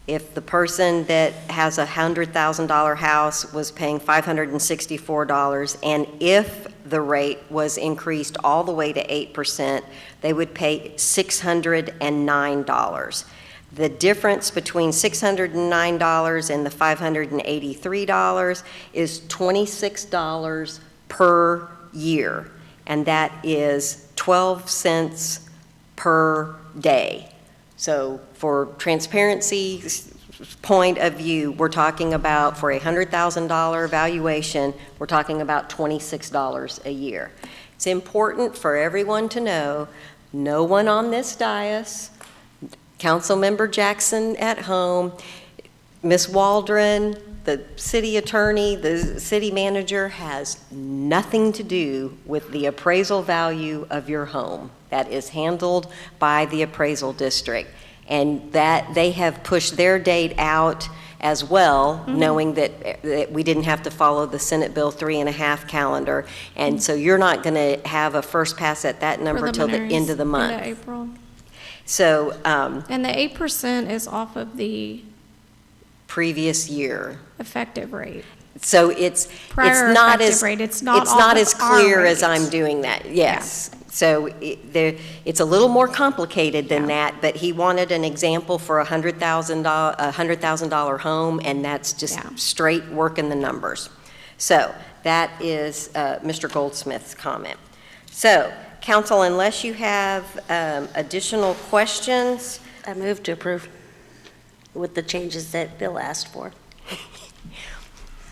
If the person that has a $100,000 house was paying $564, and if the rate was increased all the way to 8%, they would pay $609. The difference between $609 and the $583 is $26 per year, and that is 12 cents per day. So for transparency's point of view, we're talking about, for a $100,000 valuation, we're talking about $26 a year. It's important for everyone to know, no one on this dais, Councilmember Jackson at home, Ms. Waldron, the city attorney, the city manager, has nothing to do with the appraisal value of your home. That is handled by the appraisal district. And that they have pushed their date out as well, knowing that we didn't have to follow the Senate Bill 3.5 calendar. And so you're not going to have a first pass at that number till the end of the month. Into April. So, And the 8% is off of the previous year. effective rate. So it's Prior not effective as rate, it's not it's off not of as our clear as rate. I'm doing that. Yes. So it's a little more complicated than that, but he wanted an example for a $100,000 home, and that's just straight working the numbers. So that is Mr. Goldsmith's comment. So, council, unless you have additional questions. I move to approve with the changes that Bill asked for.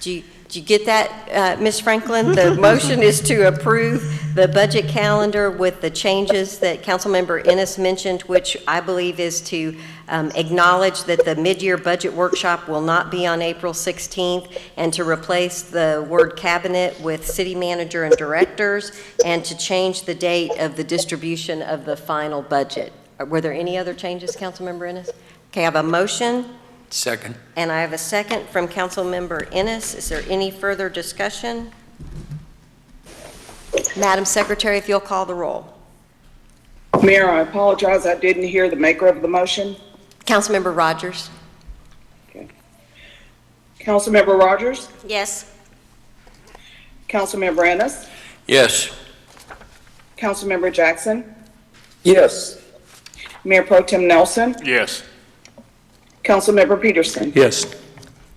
Do you get that, Ms. Franklin? The motion is to approve the budget calendar with the changes that Councilmember Ennis mentioned, which I believe is to acknowledge that the mid-year budget workshop will not be on April 16th, and to replace the word cabinet with city manager and directors, and to change the date of the distribution of the final budget. Were there any other changes, Councilmember Ennis? Okay, I have a motion. Second. And I have a second from Councilmember Ennis. Is there any further discussion? Madam Secretary, if you'll call the roll. Mayor, I apologize, I didn't hear the maker of the motion. Councilmember Rogers. Okay. Councilmember Rogers? Yes. Councilmember Ennis? Yes. Councilmember Jackson? Yes. Mayor Pro Tem Nelson? Yes. Councilmember Peterson? Yes.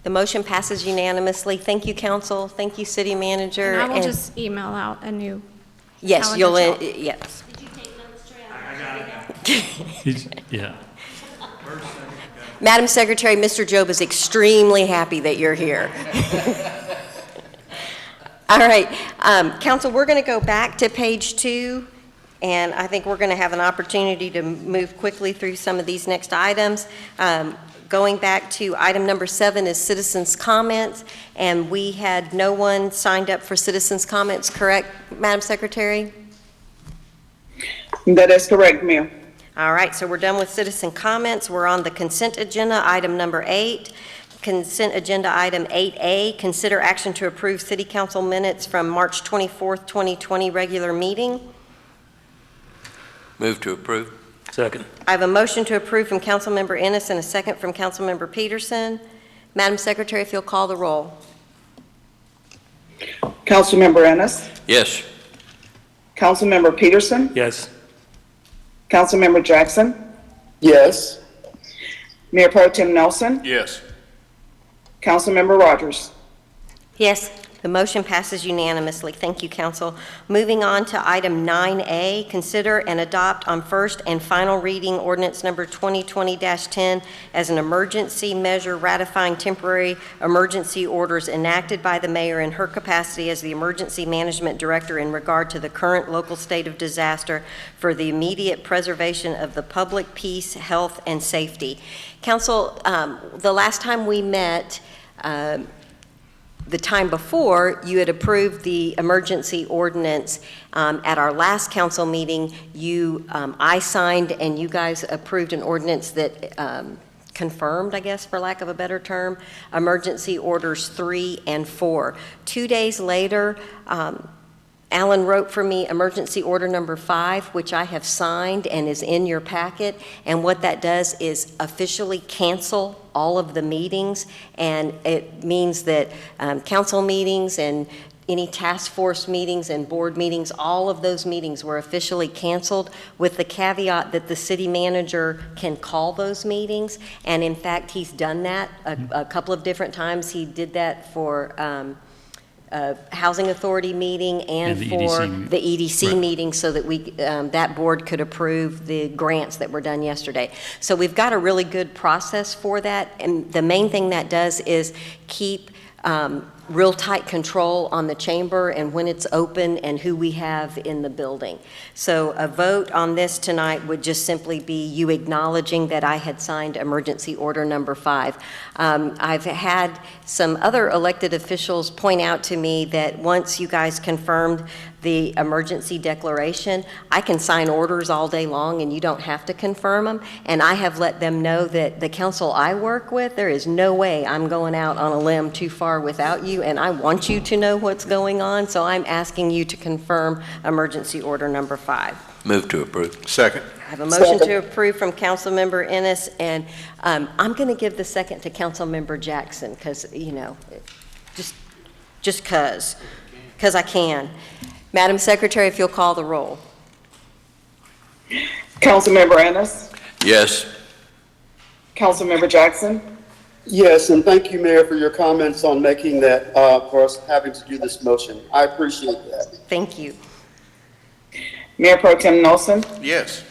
The motion passes unanimously. Thank you, council. Thank you, city manager. And I will just email out a new. Yes, calendar you'll, chart. yes. Did you take notes, Trey? Yeah. Madam Secretary, Mr. Job is extremely happy that you're here. All right, council, we're going to go back to page 2, and I think we're going to have an opportunity to move quickly through some of these next items. Going back to item number 7 is citizens' comments, and we had no one signed up for citizens' comments, correct, Madam Secretary? That is correct, Mayor. All right, so we're done with citizen comments. We're on the consent agenda, item number 8. Consent agenda item 8A, consider action to approve city council minutes from March 24th, 2020 regular meeting. Move to approve. Second. I have a motion to approve from Councilmember Ennis and a second from Councilmember Peterson. Madam Secretary, if you'll call the roll. Councilmember Ennis? Yes. Councilmember Peterson? Yes. Councilmember Jackson? Yes. Mayor Pro Tem Nelson? Yes. Councilmember Rogers? Yes. The motion passes unanimously. Thank you, council. Moving on to item 9A, consider and adopt on first and final reading ordinance number 2020-10 as an emergency measure ratifying temporary emergency orders enacted by the mayor in her capacity as the emergency management director in regard to the current local state of disaster for the immediate preservation of the public peace, health, and safety. Council, the last time we met, the time before, you had approved the emergency ordinance. At our last council meeting, I signed and you guys approved an ordinance that confirmed, I guess, for lack of a better term, emergency orders 3 and 4. 2 days later, Alan wrote for me emergency order number 5, which I have signed and is in your packet. And what that does is officially cancel all of the meetings. And it means that council meetings and any task force meetings and board meetings, all of those meetings were officially canceled, with the caveat that the city manager can call those meetings. And in fact, he's done that a couple of different times. He did that for Housing Authority meeting and And the for EDC. the EDC Right. meeting so that that board could approve the grants that were done yesterday. So we've got a really good process for that, and the main thing that does is keep real tight control on the chamber and when it's open and who we have in the building. So a vote on this tonight would just simply be you acknowledging that I had signed emergency order number 5. I've had some other elected officials point out to me that once you guys confirmed the emergency declaration, I can sign orders all day long and you don't have to confirm them. And I have let them know that the council I work with, there is no way I'm going out on a limb too far without you, and I want you to know what's going on, so I'm asking you to confirm emergency order number 5. Move to approve. Second. I have a motion to approve from Councilmember Ennis, and I'm going to give the second to Councilmember Jackson, because, you know, just because I can. Madam Secretary, if you'll call the roll. Councilmember Ennis, Yes. Councilmember Jackson, Yes, and thank you, Mayor, for your comments on making that, for us having to do this motion. I appreciate that. Thank you. Mayor Pro Tem Nelson, Yes.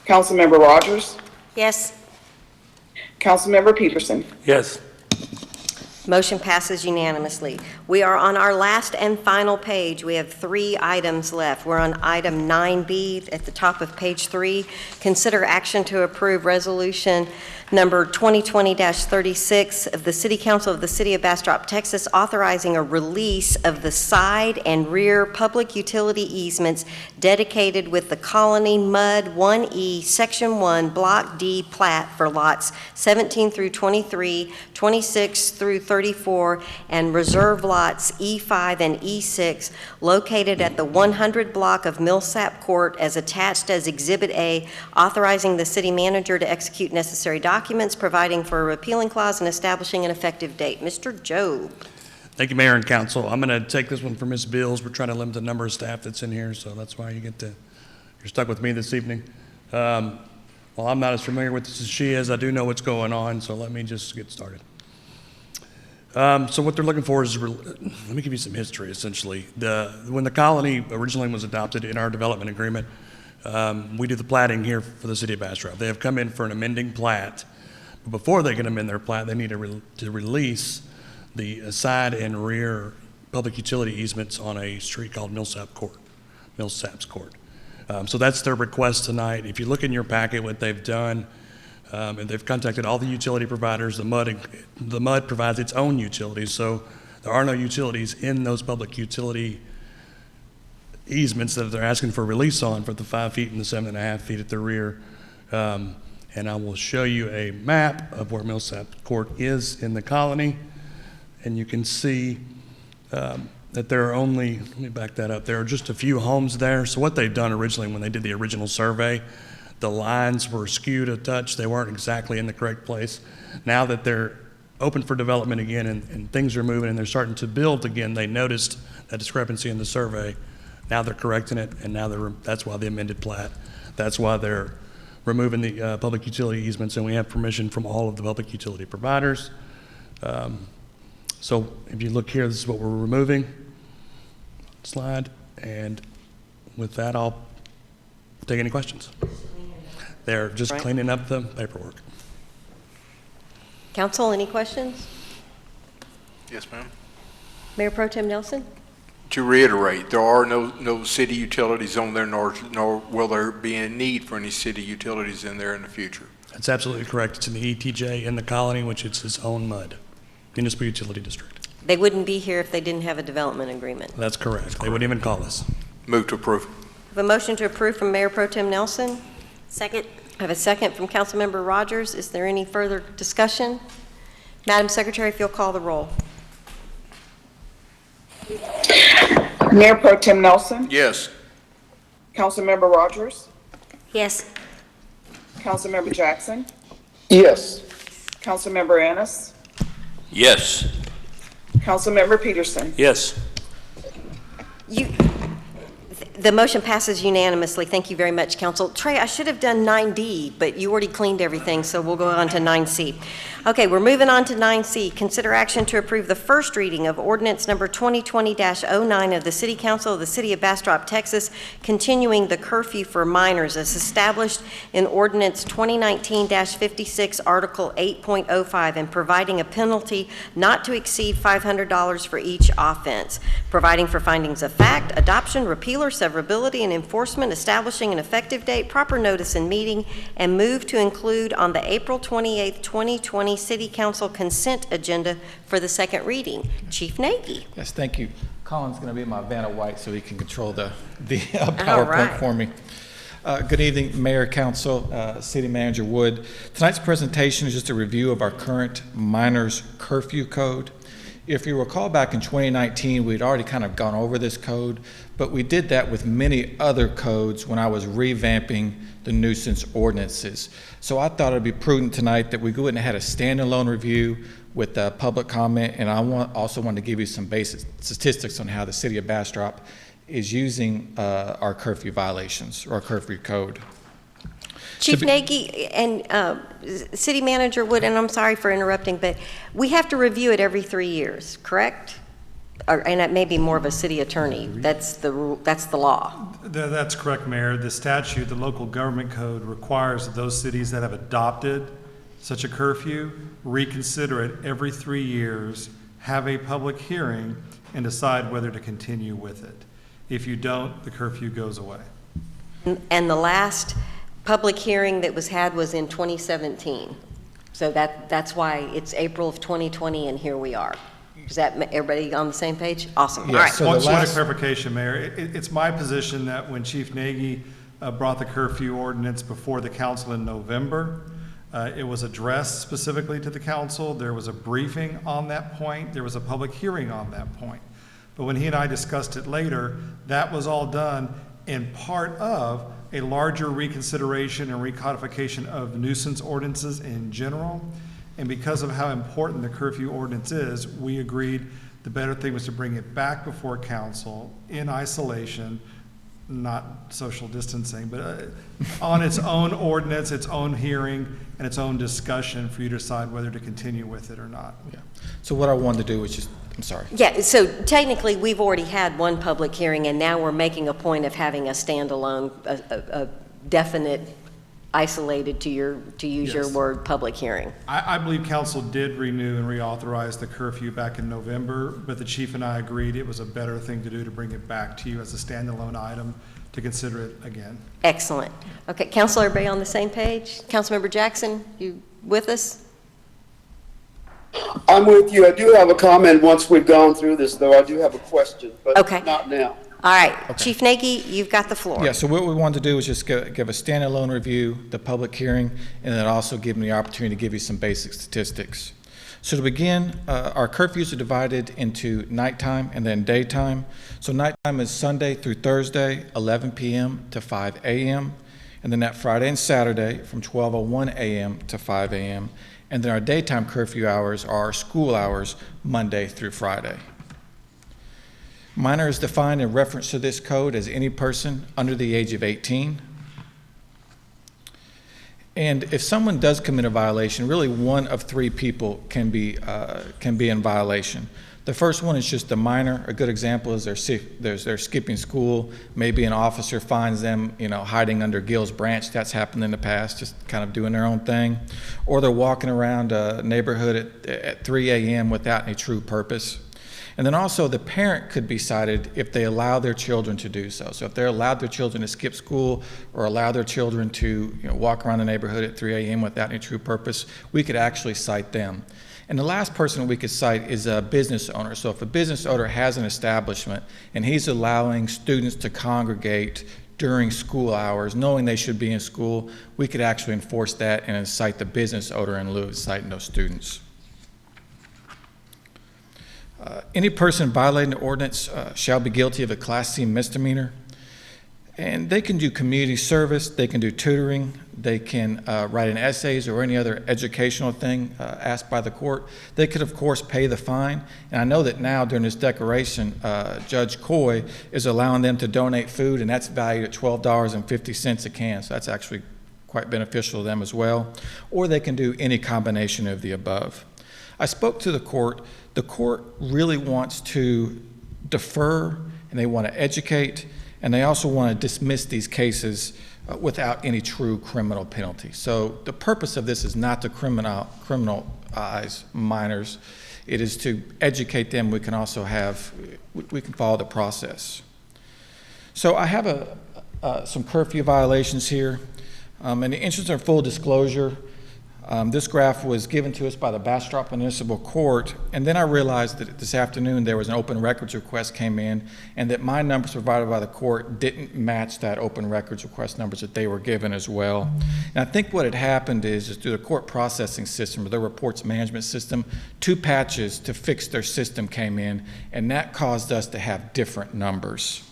Councilmember Rogers, Yes. Councilmember Peterson. Yes. Motion passes unanimously. We are on our last and final page. We have 3 items left. We're on item 9B at the top of page 3. Consider action to approve resolution number 2020-36 of the City Council of the City of Bastrop, Texas, authorizing a release of the side and rear public utility easements dedicated with the Colony Mud 1E Section 1 Block D plat for lots 17 through 23, 26 through 34, and reserve lots E5 and E6 located at the 100 block of Millsap Court as attached as Exhibit A, authorizing the city manager to execute necessary documents, providing for a repealing clause, and establishing an effective date. Mr. Job. Thank you, Mayor and Council. I'm going to take this one from Ms. Bills. We're trying to limit the number of staff that's in here, so that's why you're stuck with me this evening. While I'm not as familiar with this as she is, I do know what's going on, so let me just get started. So what they're looking for is, let me give you some history, essentially. When the colony originally was adopted in our development agreement, we do the platting here for the city of Bastrop. They have come in for an amending plat. But before they can amend their plat, they need to release the side and rear public utility easements on a street called Millsap's Court. So that's their request tonight. If you look in your packet, what they've done, and they've contacted all the utility providers. The mud provides its own utilities, so there are no utilities in those public utility easements that they're asking for release on for the 5 feet and the 7.5 feet at the rear. And I will show you a map of where Millsap Court is in the colony, and you can see that there are only, let me back that up, there are just a few homes there. So what they've done originally when they did the original survey, the lines were skewed a touch. They weren't exactly in the correct place. Now that they're open for development again and things are moving and they're starting to build again, they noticed that discrepancy in the survey. Now they're correcting it, and now that's why the amended plat. That's why they're removing the public utility easements, and we have permission from all of the public utility providers. So if you look here, this is what we're removing. Slide, and with that, I'll take any questions. They're just cleaning up the paperwork. Council, any questions? Yes, ma'am. Mayor Pro Tem Nelson? To reiterate, there are no city utilities on there, nor will there be a need for any city utilities in there in the future. That's absolutely correct. It's in the ETJ in the colony, which is its own MUD, Municipal Utility District. They wouldn't be here if they didn't have a development agreement. That's correct. They wouldn't even call us. Move to approve. I have a motion to approve from Mayor Pro Tem Nelson. Second. I have a second from Councilmember Rogers. Is there any further discussion? Madam Secretary, if you'll call the roll. Mayor Pro Tem Nelson, Yes. Councilmember Rogers, Yes. Councilmember Jackson, Yes. Councilmember Ennis, Yes. Councilmember Peterson. Yes. The motion passes unanimously. Thank you very much, Council. Trey, I should have done 9D, but you already cleaned everything, so we'll go on to 9C. Okay, we're moving on to 9C. Consider action to approve the first reading of ordinance number 2020-09 of the City Council of the City of Bastrop, Texas, continuing the curfew for minors as established in ordinance 2019-56, Article 8.05, and providing a penalty not to exceed $500 for each offense, providing for findings of fact, adoption, repeal or severability, and enforcement, establishing an effective date, proper notice and meeting, and move to include on the April 28, 2020 City Council consent agenda for the second reading. Chief Nagy. Yes, thank you. Colin's going to be my Vanna White so he can control the PowerPoint for me. Good evening, Mayor, Council, City Manager Wood. Tonight's presentation is just a review of our current minors curfew code. If you recall, back in 2019, we'd already kind of gone over this code, but we did that with many other codes when I was revamping the nuisance ordinances. So I thought it'd be prudent tonight that we go ahead and had a standalone review with public comment, and I also wanted to give you some basic statistics on how the City of Bastrop is using our curfew violations or curfew code. Chief Nagy and City Manager Wood, and I'm sorry for interrupting, but we have to review it every 3 years, correct? And it may be more of a city attorney. That's the law. That's correct, Mayor. The statute, the local government code, requires that those cities that have adopted such a curfew reconsider it every 3 years, have a public hearing, and decide whether to continue with it. If you don't, the curfew goes away. And the last public hearing that was had was in 2017. So that's why it's April of 2020 and here we are. Is that everybody on the same page? Awesome. Yes, all right. So one point of clarification, Mayor. It's my position that when Chief Nagy brought the curfew ordinance before the council in November, it was addressed specifically to the council. There was a briefing on that point. There was a public hearing on that point. But when he and I discussed it later, that was all done in part of a larger reconsideration and recodification of nuisance ordinances in general. And because of how important the curfew ordinance is, we agreed the better thing was to bring it back before council in isolation, not social distancing, but on its own ordinance, its own hearing, and its own discussion for you to decide whether to continue with it or not. Yeah. So what I wanted to do was just, I'm sorry. Yeah, so technically we've already had one public hearing and now we're making a point of having a standalone, a definite, isolated to use your word, public hearing. I believe council did renew and reauthorize the curfew back in November, but the chief and I agreed it was a better thing to do to bring it back to you as a standalone item to consider it again. Excellent. Okay, Council, everybody on the same page? Councilmember Jackson, you with us? I'm with you. I do have a comment once we've gone through this, though. I do have a question, but not now. All right. Okay. Chief Nagy, you've got the floor. Yeah, so what we wanted to do is just give a standalone review, the public hearing, and then also give them the opportunity to give you some basic statistics. So to begin, our curfews are divided into nighttime and then daytime. So nighttime is Sunday through Thursday, 11 p.m. to 5 a.m., and then that Friday and Saturday from 12:01 a.m. to 5 a.m., and then our daytime curfew hours are our school hours, Monday through Friday. Minor is defined in reference to this code as any person under the age of 18. And if someone does commit a violation, really one of three people can be in violation. The first one is just a minor. A good example is they're skipping school. Maybe an officer finds them, hiding under Gill's branch. That's happened in the past, just kind of doing their own thing. Or they're walking around a neighborhood at 3 a.m. without any true purpose. And then also the parent could be cited if they allow their children to do so. So if they're allowed their children to skip school or allow their children to walk around the neighborhood at 3 a.m. without any true purpose, we could actually cite them. And the last person we could cite is a business owner. So if a business owner has an establishment and he's allowing students to congregate during school hours, knowing they should be in school, we could actually enforce that and cite the business owner in lieu of citing those students. Any person violating the ordinance shall be guilty of a Class C misdemeanor. And they can do community service, they can do tutoring, they can write in essays or any other educational thing asked by the court. They could, of course, pay the fine. And I know that now during this declaration, Judge Coy is allowing them to donate food, and that's valued at $12.50 a can. So that's actually quite beneficial to them as well. Or they can do any combination of the above. I spoke to the court. The court really wants to defer, and they want to educate, and they also want to dismiss these cases without any true criminal penalty. So the purpose of this is not to criminalize minors. It is to educate them. We can also we can follow the process. So I have some curfew violations here. In the interest of full disclosure, this graph was given to us by the Bastrop Municipal Court, and then I realized that this afternoon there was an open records request came in, and that my numbers provided by the court didn't match that open records request numbers that they were given as well. And I think what had happened is through the court processing system, or their reports management system, 2 patches to fix their system came in, and that caused us to have different numbers.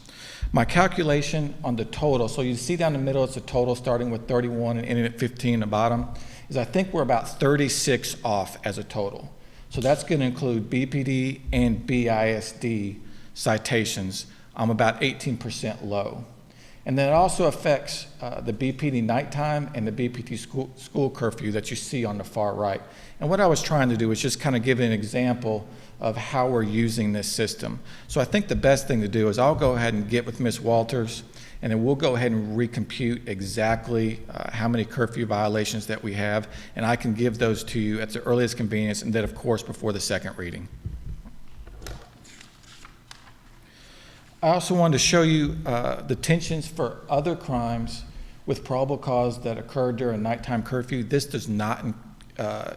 My calculation on the total, so you see down the middle it's a total starting with 31 and ending at 15 at the bottom, is I think we're about 36 off as a total. So that's going to include BPD and BISD citations. I'm about 18% low. And then it also affects the BPD nighttime and the BPD school curfew that you see on the far right. And what I was trying to do is just kind of give an example of how we're using this system. So I think the best thing to do is I'll go ahead and get with Ms. Walters, and then we'll go ahead and recompute exactly how many curfew violations that we have, and I can give those to you at the earliest convenience, and then of course before the second reading. I also wanted to show you detentions for other crimes with probable cause that occurred during nighttime curfew. This does not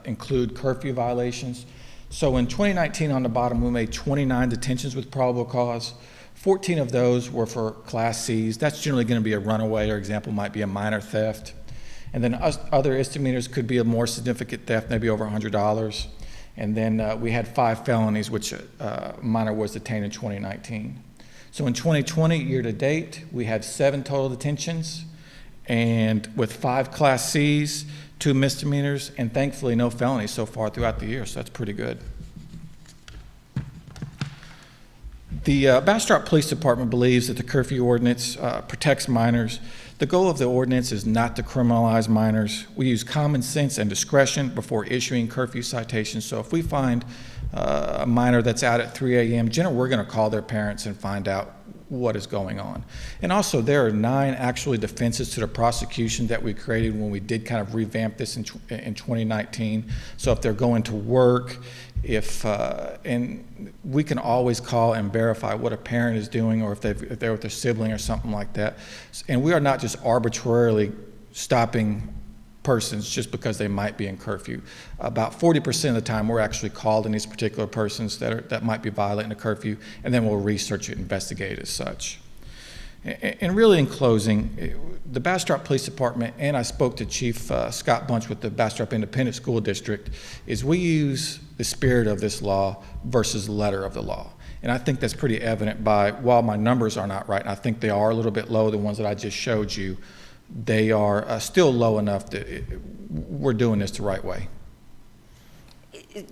include curfew violations. So in 2019 on the bottom, we made 29 detentions with probable cause. 14 of those were for Class Cs. That's generally going to be a runaway, or example might be a minor theft. And then other misdemeanors could be a more significant theft, maybe over $100. And then we had 5 felonies, which minor was detained in 2019. So in 2020, year to date, we had 7 total detentions, and with 5 Class Cs, 2 misdemeanors, and thankfully no felonies so far throughout the year, so that's pretty good. The Bastrop Police Department believes that the curfew ordinance protects minors. The goal of the ordinance is not to criminalize minors. We use common sense and discretion before issuing curfew citations. So if we find a minor that's out at 3 a.m., generally we're going to call their parents and find out what is going on. And also there are 9 actually defenses to the prosecution that we created when we did kind of revamp this in 2019. So if they're going to work, and we can always call and verify what a parent is doing, or if they're with their sibling or something like that. And we are not just arbitrarily stopping persons just because they might be in curfew. About 40% of the time we're actually called in these particular persons that might be violating the curfew, and then we'll research it and investigate it as such. And really in closing, the Bastrop Police Department, and I spoke to Chief Scott Bunch with the Bastrop Independent School District, is we use the spirit of this law versus the letter of the law. And I think that's pretty evident by, while my numbers are not right, and I think they are a little bit low, the ones that I just showed you, they are still low enough that we're doing this the right way.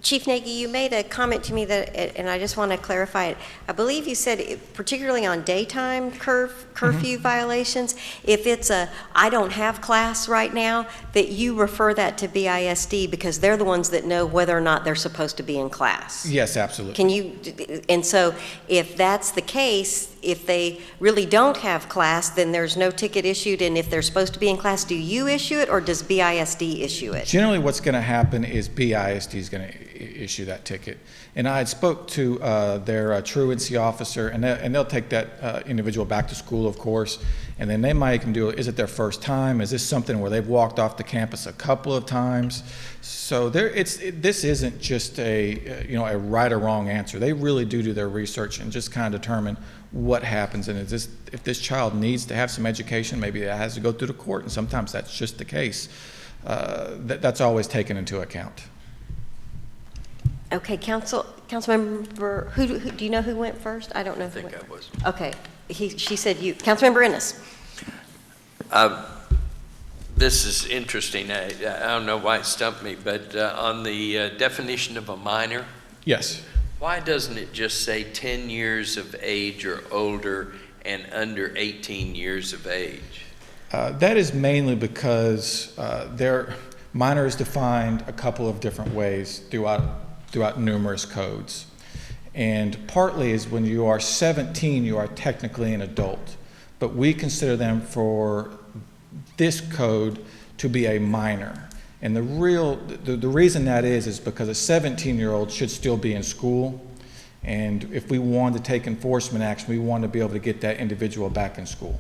Chief Nagy, you made a comment to me that, and I just want to clarify it. I believe you said, particularly on daytime curfew violations, if it's I don't have class right now, that you refer that to BISD because they're the ones that know whether or not they're supposed to be in class. Yes, absolutely. Can you, and so if that's the case, if they really don't have class, then there's no ticket issued, and if they're supposed to be in class, do you issue it or does BISD issue it? Generally what's going to happen is BISD is going to issue that ticket. And I had spoke to their truancy officer, and they'll take that individual back to school, of course, and then they might even do, is it their first time? Is this something where they've walked off the campus a couple of times? So this isn't just a right or wrong answer. They really do their research and just kind of determine what happens, and if this child needs to have some education, maybe it has to go through the court, and sometimes that's just the case. That's always taken into account. Okay, Councilmember, who do you know who went first? I don't know who went first. I was. Okay, she said you. Councilmember Ennis. This is interesting. I don't know why it stumped me, but on the definition of a minor, Yes. why doesn't it just say 10 years of age or older and under 18 years of age? That is mainly because minor is defined a couple of different ways throughout numerous codes. And partly is when you are 17, you are technically an adult. But we consider them for this code to be a minor. And the reason that is because a 17-year-old should still be in school. And if we wanted to take enforcement action, we want to be able to get that individual back in school.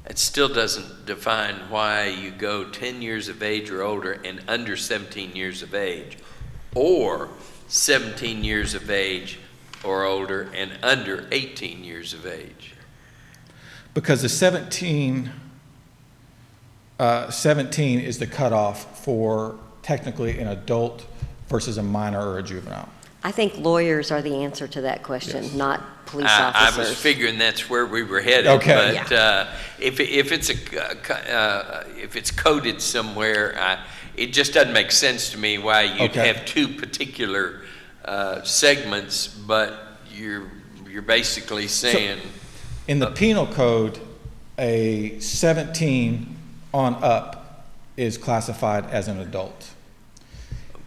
It still doesn't define why you go 10 years of age or older and under 17 years of age, or 17 years of age or older and under 18 years of age. Because the 17 is the cutoff for technically an adult versus a minor or a juvenile. I think lawyers are the answer to that question, Yes. not police I officers. was figuring that's where we were headed. Okay. But if it's coded somewhere, it just doesn't make sense to me why you'd Okay. have two particular segments, but you're basically saying. In the penal code, a 17 on up is classified as an adult.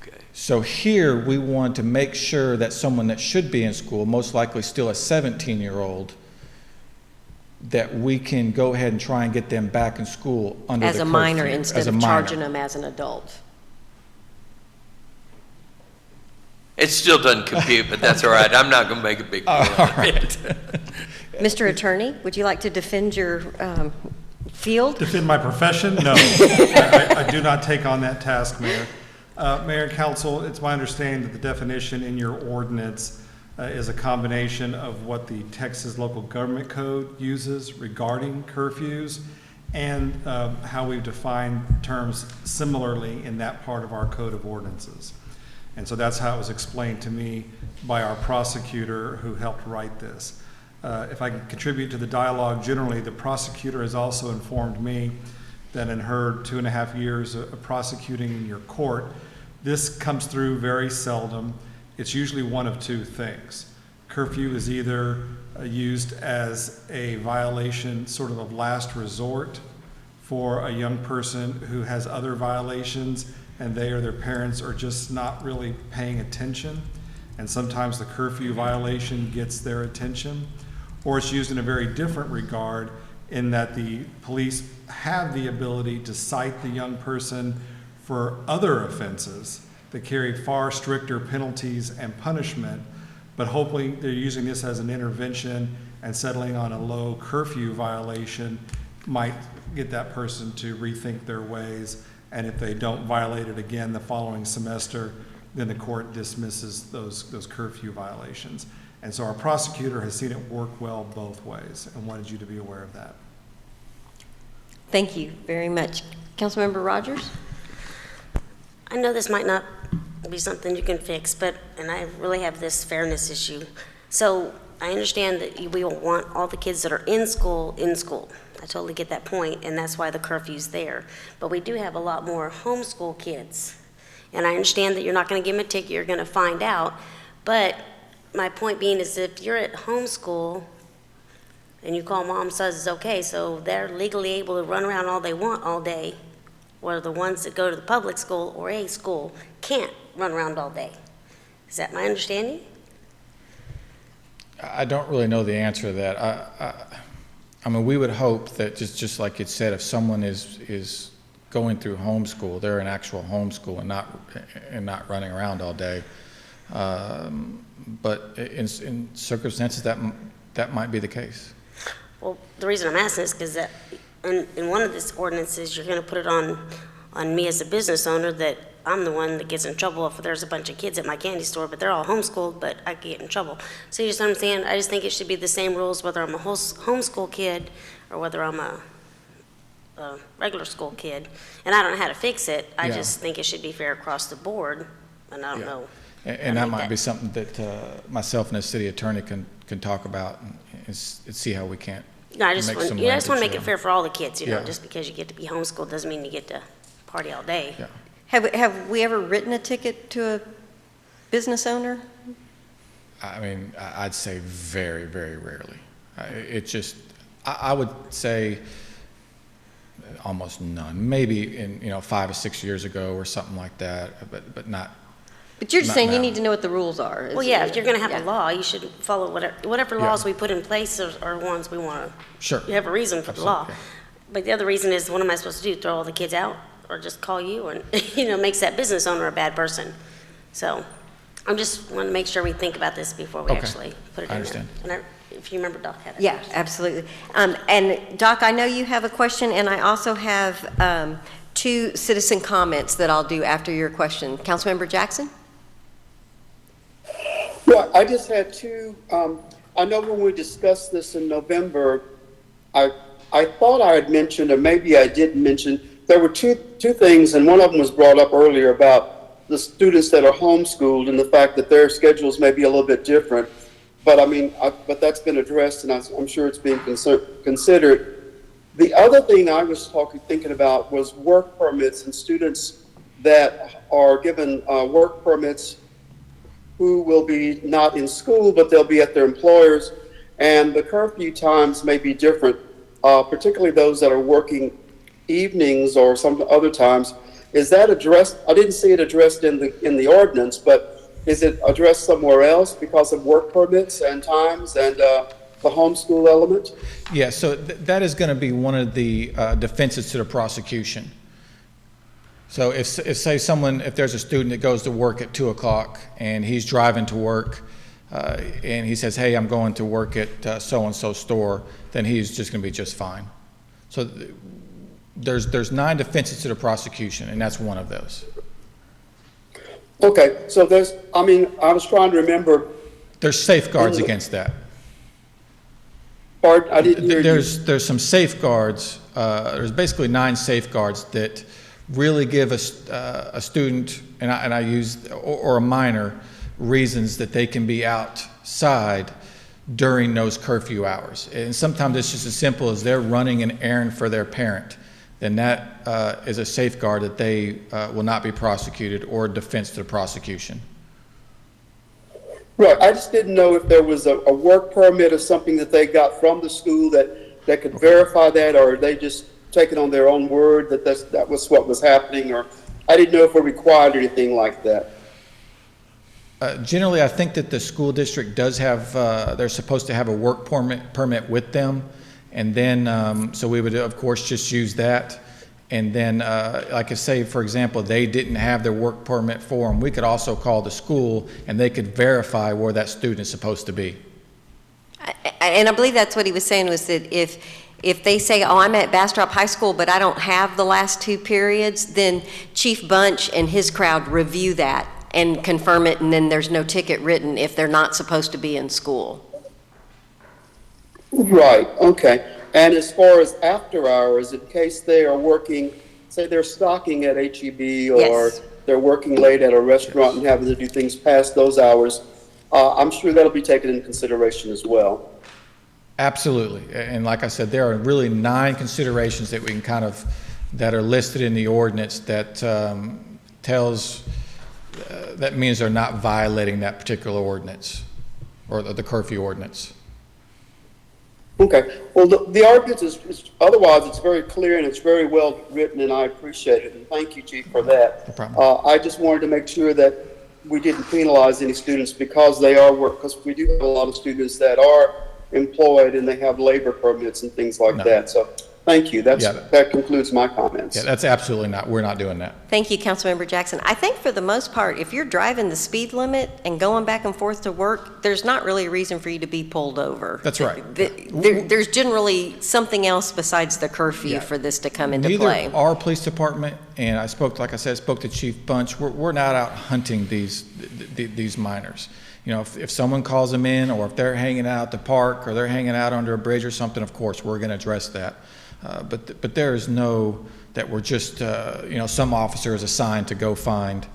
Okay. So here we want to make sure that someone that should be in school, most likely still a 17-year-old, that we can go ahead and try and get them back in school under As the a minor curfew, instead as a of minor. charging them as an adult. It still doesn't compute, but that's all right. I'm not going to make a big deal of it. Mr. Attorney, would you like to defend your field? Defend my profession? No, I do not take on that task, Mayor. Mayor and Council, it's my understanding that the definition in your ordinance is a combination of what the Texas Local Government Code uses regarding curfews and how we've defined terms similarly in that part of our Code of Ordinances. And so that's how it was explained to me by our prosecutor who helped write this. If I can contribute to the dialogue generally, the prosecutor has also informed me that in her 2.5 years of prosecuting in your court, this comes through very seldom. It's usually one of two things. Curfew is either used as a violation sort of last resort for a young person who has other violations and they or their parents are just not really paying attention. And sometimes the curfew violation gets their attention. Or it's used in a very different regard in that the police have the ability to cite the young person for other offenses that carry far stricter penalties and punishment, but hopefully they're using this as an intervention and settling on a low curfew violation might get that person to rethink their ways. And if they don't violate it again the following semester, then the court dismisses those curfew violations. And so our prosecutor has seen it work well both ways and wanted you to be aware of that. Thank you very much. Councilmember Rogers? I know this might not be something you can fix, and I really have this fairness issue. So I understand that we want all the kids that are in school. I totally get that point, and that's why the curfew's there. But we do have a lot more homeschool kids. And I understand that you're not going to give them a ticket, you're going to find out. But my point being is if you're at homeschool and you call mom says it's okay, so they're legally able to run around all they want all day, where the ones that go to the public school or a school can't run around all day. Is that my understanding? I don't really know the answer to that. I mean, we would hope that just like it said, if someone is going through homeschool, they're in actual homeschool and not running around all day. But in circumstances that might be the case. Well, the reason I'm asking is because that in one of these ordinances, you're going to put it on me as a business owner that I'm the one that gets in trouble if there's a bunch of kids at my candy store, but they're all homeschooled, but I get in trouble. So you just know what I'm saying? I just think it should be the same rules whether I'm a homeschool kid or whether I'm a regular school kid. And I don't know how to fix it. I just think it should be fair across the board, and I don't know. And that might be something that myself and the city attorney can talk about and see how we can't No, I just make want, some you know, I just want to make language, it fair for all the kids, you know, Yeah. just because you get to be homeschooled doesn't mean you get to party all day. Yeah. Have we ever written a ticket to a business owner? I mean, I'd say very, very rarely. It just, I would say almost none. Maybe in, 5 or 6 years ago or something like that, but not. But you're just Not saying you now. need to know what the rules are. Well, yeah, if you're going to have a law, you should follow whatever Yeah. laws we put in place are ones we want to. Sure. You have a reason for the law. Absolutely. But the other reason is, what am I supposed to do? Throw all the kids out, or just call you, and makes that business owner a bad person. So, I'm just want to make sure we think about this before we Okay. actually put it in I there. understand. And if you remember, Doc had it. Yeah, absolutely. And Doc, I know you have a question, and I also have 2 citizen comments that I'll do after your question. Councilmember Jackson? Well, I just had 2, I know when we discussed this in November, I thought I had mentioned, or maybe I didn't mention, there were two things, and one of them was brought up earlier about the students that are homeschooled and the fact that their schedules may be a little bit different. But I mean, but that's been addressed, and I'm sure it's being considered. The other thing I was thinking about was work permits and students that are given work permits who will be not in school, but they'll be at their employers, and the curfew times may be different, particularly those that are working evenings or some other times. Is that addressed? I didn't see it addressed in the ordinance, but is it addressed somewhere else because of work permits and times and the homeschool element? Yeah, so that is going to be one of the defenses to the prosecution. So if there's a student that goes to work at 2 o'clock and he's driving to work and he says, hey, I'm going to work at so-and-so store, then he's just going to be just fine. So there's 9 defenses to the prosecution, and that's one of those. Okay, so I was trying to remember. There's safeguards against that. Pardon, I didn't hear you. There's some safeguards. There's basically 9 safeguards that really give a student, and I use, or a minor, reasons that they can be outside during those curfew hours. And sometimes it's just as simple as they're running an errand for their parent. Then that is a safeguard that they will not be prosecuted, or a defense to the prosecution. Right, I just didn't know if there was a work permit or something that they got from the school that could verify that, or they just take it on their own word that was what was happening, or I didn't know if it required anything like that. Generally, I think that the school district does have, they're supposed to have a work permit with them, and then, so we would, of course, just use that. And then, like I say, for example, they didn't have their work permit form, we could also call the school, and they could verify where that student is supposed to be. And I believe that's what he was saying, was that if they say, oh, I'm at Bastrop High School, but I don't have the last 2 periods, then Chief Bunch and his crowd review that and confirm it, and then there's no ticket written if they're not supposed to be in school. Right, okay. And as far as after hours, in case they are working, say they're stocking at HEB, or Yes. they're working late at a restaurant and having to do things past those hours, I'm sure that'll be taken into consideration as well. Absolutely, and like I said, there are really 9 considerations that we can that are listed in the ordinance that that means they're not violating that particular ordinance, or the curfew ordinance. Okay, well, the ordinance is otherwise it's very clear and it's very well written, and I appreciate it, and thank you, Chief, for that. No problem. I just wanted to make sure that we didn't penalize any students because they are because we do have a lot of students that are employed and they have labor permits and things like that. So thank you. That concludes my comments. Yeah, that's absolutely not. We're not doing that. Thank you, Councilmember Jackson. I think for the most part, if you're driving the speed limit and going back and forth to work, there's not really a reason for you to be pulled over. That's right. There's generally something else besides the curfew for this to come into play. Neither our police department, and like I said, I spoke to Chief Bunch, we're not out hunting these minors. If someone calls them in, or if they're hanging out at the park, or they're hanging out under a bridge or something, of course, we're going to address that. But there is no, that we're just, some officer is assigned to go find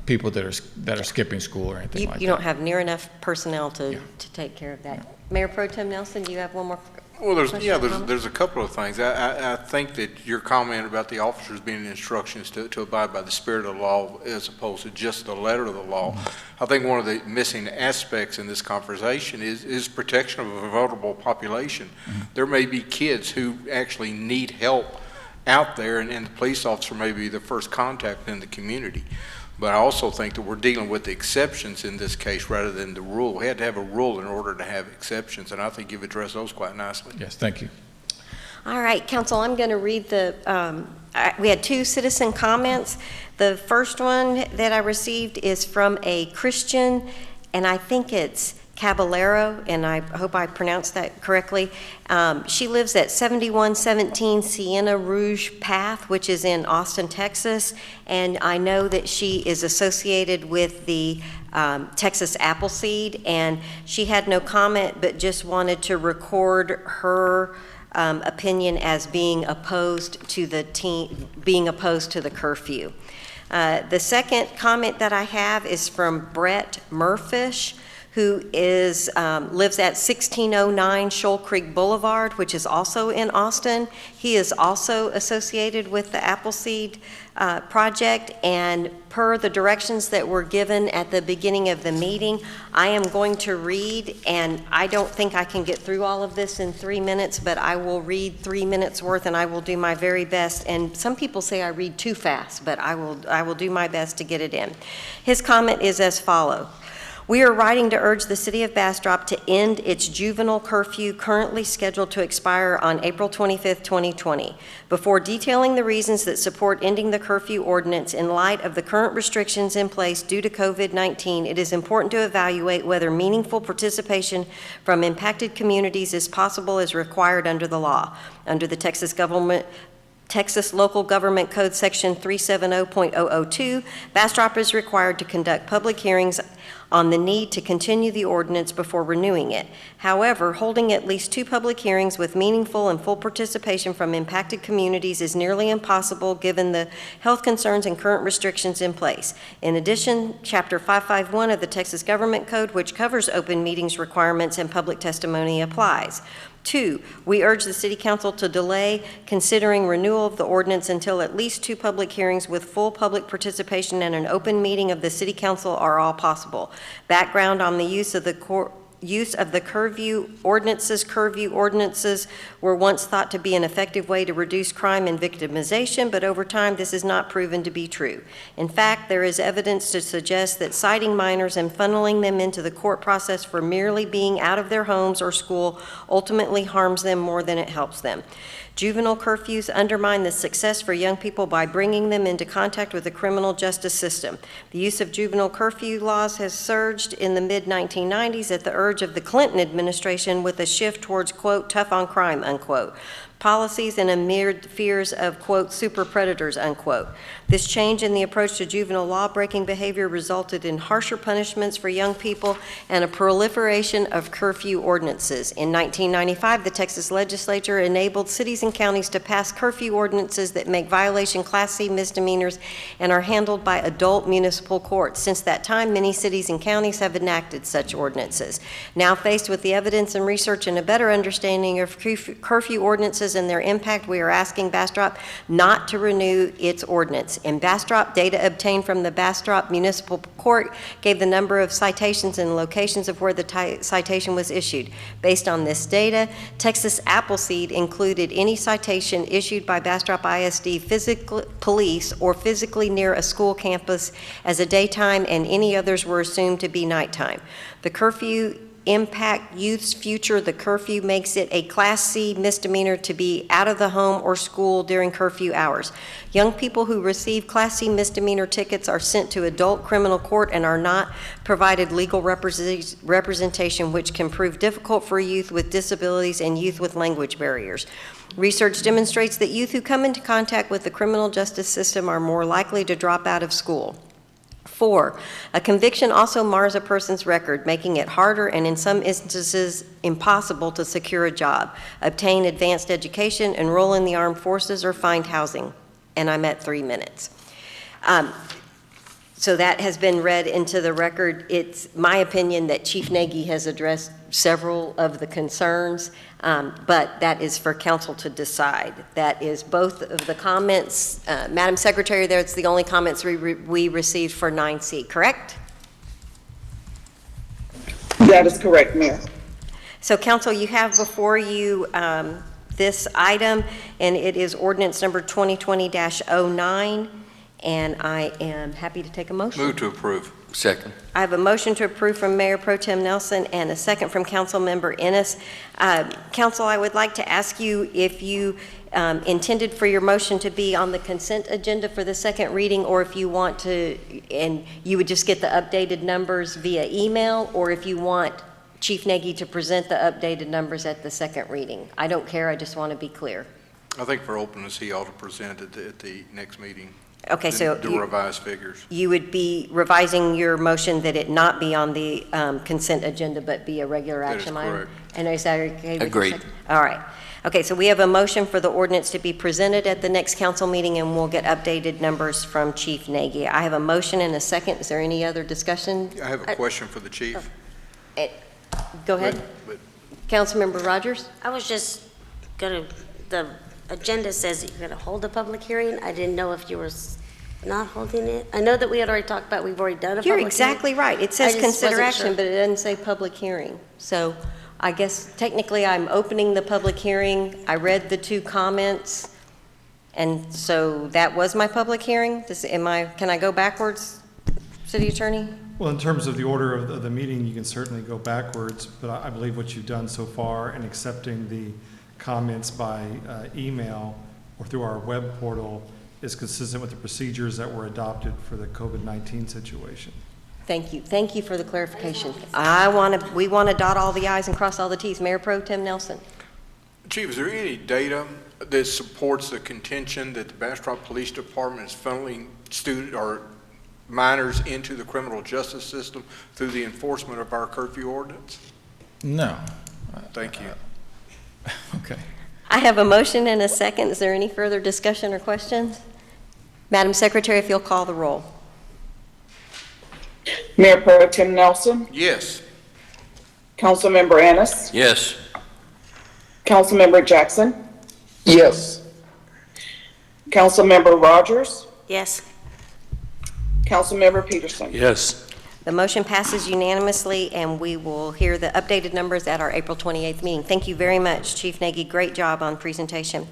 people that are skipping school or anything like that. You don't have near enough personnel to take care of that. Mayor Pro Tem Nelson, do you have one more Well, Question or comment? there's a couple of things. I think that your comment about the officers being instructions to abide by the spirit of the law as opposed to just the letter of the law. I think one of the missing aspects in this conversation is protection of a vulnerable population. There may be kids who actually need help out there, and the police officer may be the first contact in the community. But I also think that we're dealing with the exceptions in this case rather than the rule. We had to have a rule in order to have exceptions, and I think you've addressed those quite nicely. Yes, thank you. All right, Council, I'm going to read we had 2 citizen comments. The first one that I received is from a Christian, and I think it's Caballero, and I hope I pronounced that correctly. She lives at 7117 Sienna Rouge Path, which is in Austin, Texas, and I know that she is associated with the Texas Appleseed, and she had no comment but just wanted to record her opinion as being opposed to the curfew. The second comment that I have is from Brett Murfish, who lives at 1609 Shoal Creek Boulevard, which is also in Austin. He is also associated with the Appleseed project, and per the directions that were given at the beginning of the meeting, I am going to read, and I don't think I can get through all of this in 3 minutes, but I will read 3 minutes worth, and I will do my very best. And some people say I read too fast, but I will do my best to get it in. His comment is as follows. We are writing to urge the City of Bastrop to end its juvenile curfew currently scheduled to expire on April 25th, 2020. Before detailing the reasons that support ending the curfew ordinance in light of the current restrictions in place due to COVID-19, it is important to evaluate whether meaningful participation from impacted communities is possible as required under the law. Under the Texas Local Government Code Section 370.002, Bastrop is required to conduct public hearings on the need to continue the ordinance before renewing it. However, holding at least 2 public hearings with meaningful and full participation from impacted communities is nearly impossible given the health concerns and current restrictions in place. In addition, Chapter 551 of the Texas Government Code, which covers open meetings requirements and public testimony, applies. 2, we urge the City Council to delay considering renewal of the ordinance until at least 2 public hearings with full public participation and an open meeting of the City Council are all possible. Background on the use of the curfew ordinances. Curfew ordinances were once thought to be an effective way to reduce crime and victimization, but over time this is not proven to be true. In fact, there is evidence to suggest that citing minors and funneling them into the court process for merely being out of their homes or school ultimately harms them more than it helps them. Juvenile curfews undermine the success for young people by bringing them into contact with the criminal justice system. The use of juvenile curfew laws has surged in the mid-1990s at the urge of the Clinton administration with a shift towards, quote, tough on crime, unquote, policies and amid fears of, quote, super predators, unquote. This change in the approach to juvenile law-breaking behavior resulted in harsher punishments for young people and a proliferation of curfew ordinances. In 1995, the Texas legislature enabled cities and counties to pass curfew ordinances that make violation Class C misdemeanors and are handled by adult municipal courts. Since that time, many cities and counties have enacted such ordinances. Now faced with the evidence and research and a better understanding of curfew ordinances and their impact, we are asking Bastrop not to renew its ordinance. In Bastrop, data obtained from the Bastrop Municipal Court gave the number of citations and locations of where the citation was issued. Based on this data, Texas Appleseed included any citation issued by Bastrop ISD physical police or physically near a school campus as a daytime, and any others were assumed to be nighttime. The curfew impact youth's future. The curfew makes it a Class C misdemeanor to be out of the home or school during curfew hours. Young people who receive Class C misdemeanor tickets are sent to adult criminal court and are not provided legal representation, which can prove difficult for youth with disabilities and youth with language barriers. Research demonstrates that youth who come into contact with the criminal justice system are more likely to drop out of school. 4, a conviction also mars a person's record, making it harder and in some instances impossible to secure a job, obtain advanced education, enroll in the armed forces, or find housing. And I'm at 3 minutes. So that has been read into the record. It's my opinion that Chief Nagy has addressed several of the concerns, but that is for council to decide. That is both of the comments. Madam Secretary, that's the only comments we received for 9C, correct? That is correct, Mayor. So council, you have before you this item, and it is ordinance number 2020-09, and I am happy to take a motion. Move to approve. Second. I have a motion to approve from Mayor Pro Tem Nelson and a second from Councilmember Ennis. Council, I would like to ask you if you intended for your motion to be on the consent agenda for the second reading, or if you want to, and you would just get the updated numbers via email, or if you want Chief Nagy to present the updated numbers at the second reading. I don't care, I just want to be clear. I think for openness, he ought to present it at the next meeting. Okay, so the revised figures. You would be revising your motion that it not be on the consent agenda, but be a regular action item? Correct. And is that okay? Agreed. All right. Okay, so we have a motion for the ordinance to be presented at the next council meeting, and we'll get updated numbers from Chief Nagy. I have a motion and a second. Is there any other discussion? I have a question for the chief. Go ahead. Councilmember Rogers? I was just gonna, the agenda says that you're gonna hold a public hearing. I didn't know if you were not holding it. I know that we had already talked about, we've already done a public hearing. You're exactly right. It says I just consider wasn't action, sure. but it doesn't say public hearing. So I guess technically I'm opening the public hearing. I read the two comments, and so that was my public hearing. Can I go backwards, City Attorney? Well, in terms of the order of the meeting, you can certainly go backwards, but I believe what you've done so far in accepting the comments by email or through our web portal is consistent with the procedures that were adopted for the COVID-19 situation. Thank you. Thank you for the clarification. We want to dot all the i's and cross all the t's. Mayor Pro Tem Nelson. Chief, is there any data that supports the contention that the Bastrop Police Department is funneling student or minors into the criminal justice system through the enforcement of our curfew ordinance? No. Thank you. Okay. I have a motion and a second. Is there any further discussion or questions? Madam Secretary, if you'll call the roll. Mayor Pro Tem Nelson, Yes. Councilmember Ennis, Yes. Councilmember Jackson, Yes. Councilmember Rogers, Yes. Councilmember Peterson. Yes. The motion passes unanimously, and we will hear the updated numbers at our April 28th meeting. Thank you very much, Chief Nagy. Great job on presentation.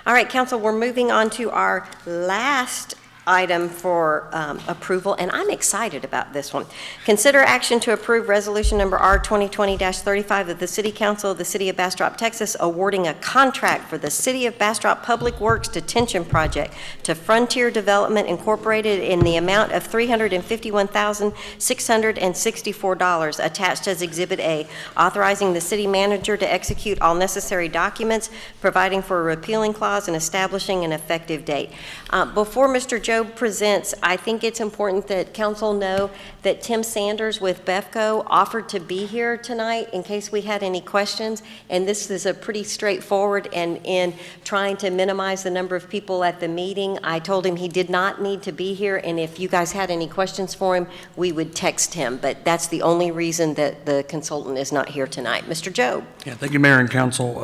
All right, Council, we're moving on to our last item for approval, and I'm excited about this one. Consider action to approve resolution number R 2020-35 of the City Council of the City of Bastrop, Texas, awarding a contract for the City of Bastrop Public Works Detention Project to Frontier Development Incorporated in the amount of $351,664, attached as Exhibit A, authorizing the city manager to execute all necessary documents, providing for a repealing clause, and establishing an effective date. Before Mr. Joe presents, I think it's important that council know that Tim Sanders with BEFCO offered to be here tonight in case we had any questions, and this is a pretty straightforward, and in trying to minimize the number of people at the meeting, I told him he did not need to be here, and if you guys had any questions for him, we would text him, but that's the only reason that the consultant is not here tonight. Mr. Joe. Yeah, thank you, Mayor and Council.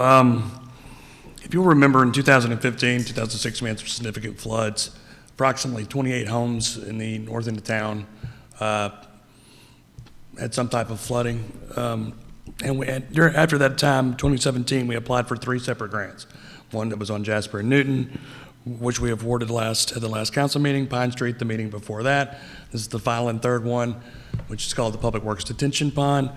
If you'll remember, in 2015, 2006, we had some significant floods. Approximately 28 homes in the north end of town had some type of flooding. And after that time, 2017, we applied for 3 separate grants. One that was on Jasper and Newton, which we awarded at the last council meeting, Pine Street, the meeting before that. This is the final and third one, which is called the Public Works Detention Pond.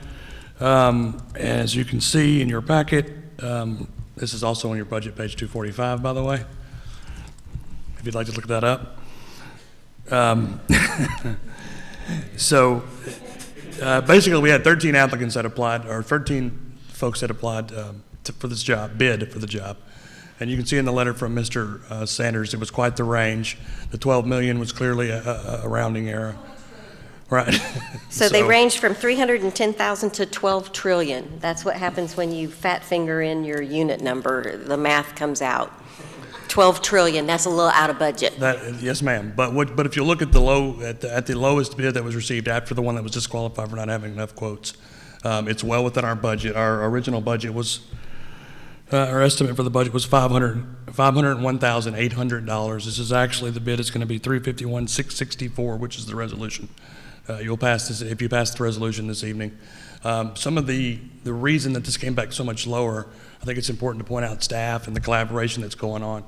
As you can see in your packet, this is also on your budget, page 245, by the way, if you'd like to look that up. Basically, we had 13 applicants that applied, or 13 folks that applied for this job, bid for the job. And you can see in the letter from Mr. Sanders, it was quite the range. The 12 million was clearly a rounding error. Right. So they ranged from 310,000 to 12 trillion. That's what happens when you fat finger in your unit number. The math comes out. 12 trillion, that's a little out of budget. Yes, ma'am. But if you look at the lowest bid that was received after the one that was disqualified for not having enough quotes, It's well within our budget. Our original budget was, our estimate for the budget was $501,800. This is actually, the bid is going to be $351,664, which is the resolution. You'll pass this, if you pass the resolution this evening. Some of the reason that this came back so much lower, I think it's important to point out staff and the collaboration that's going on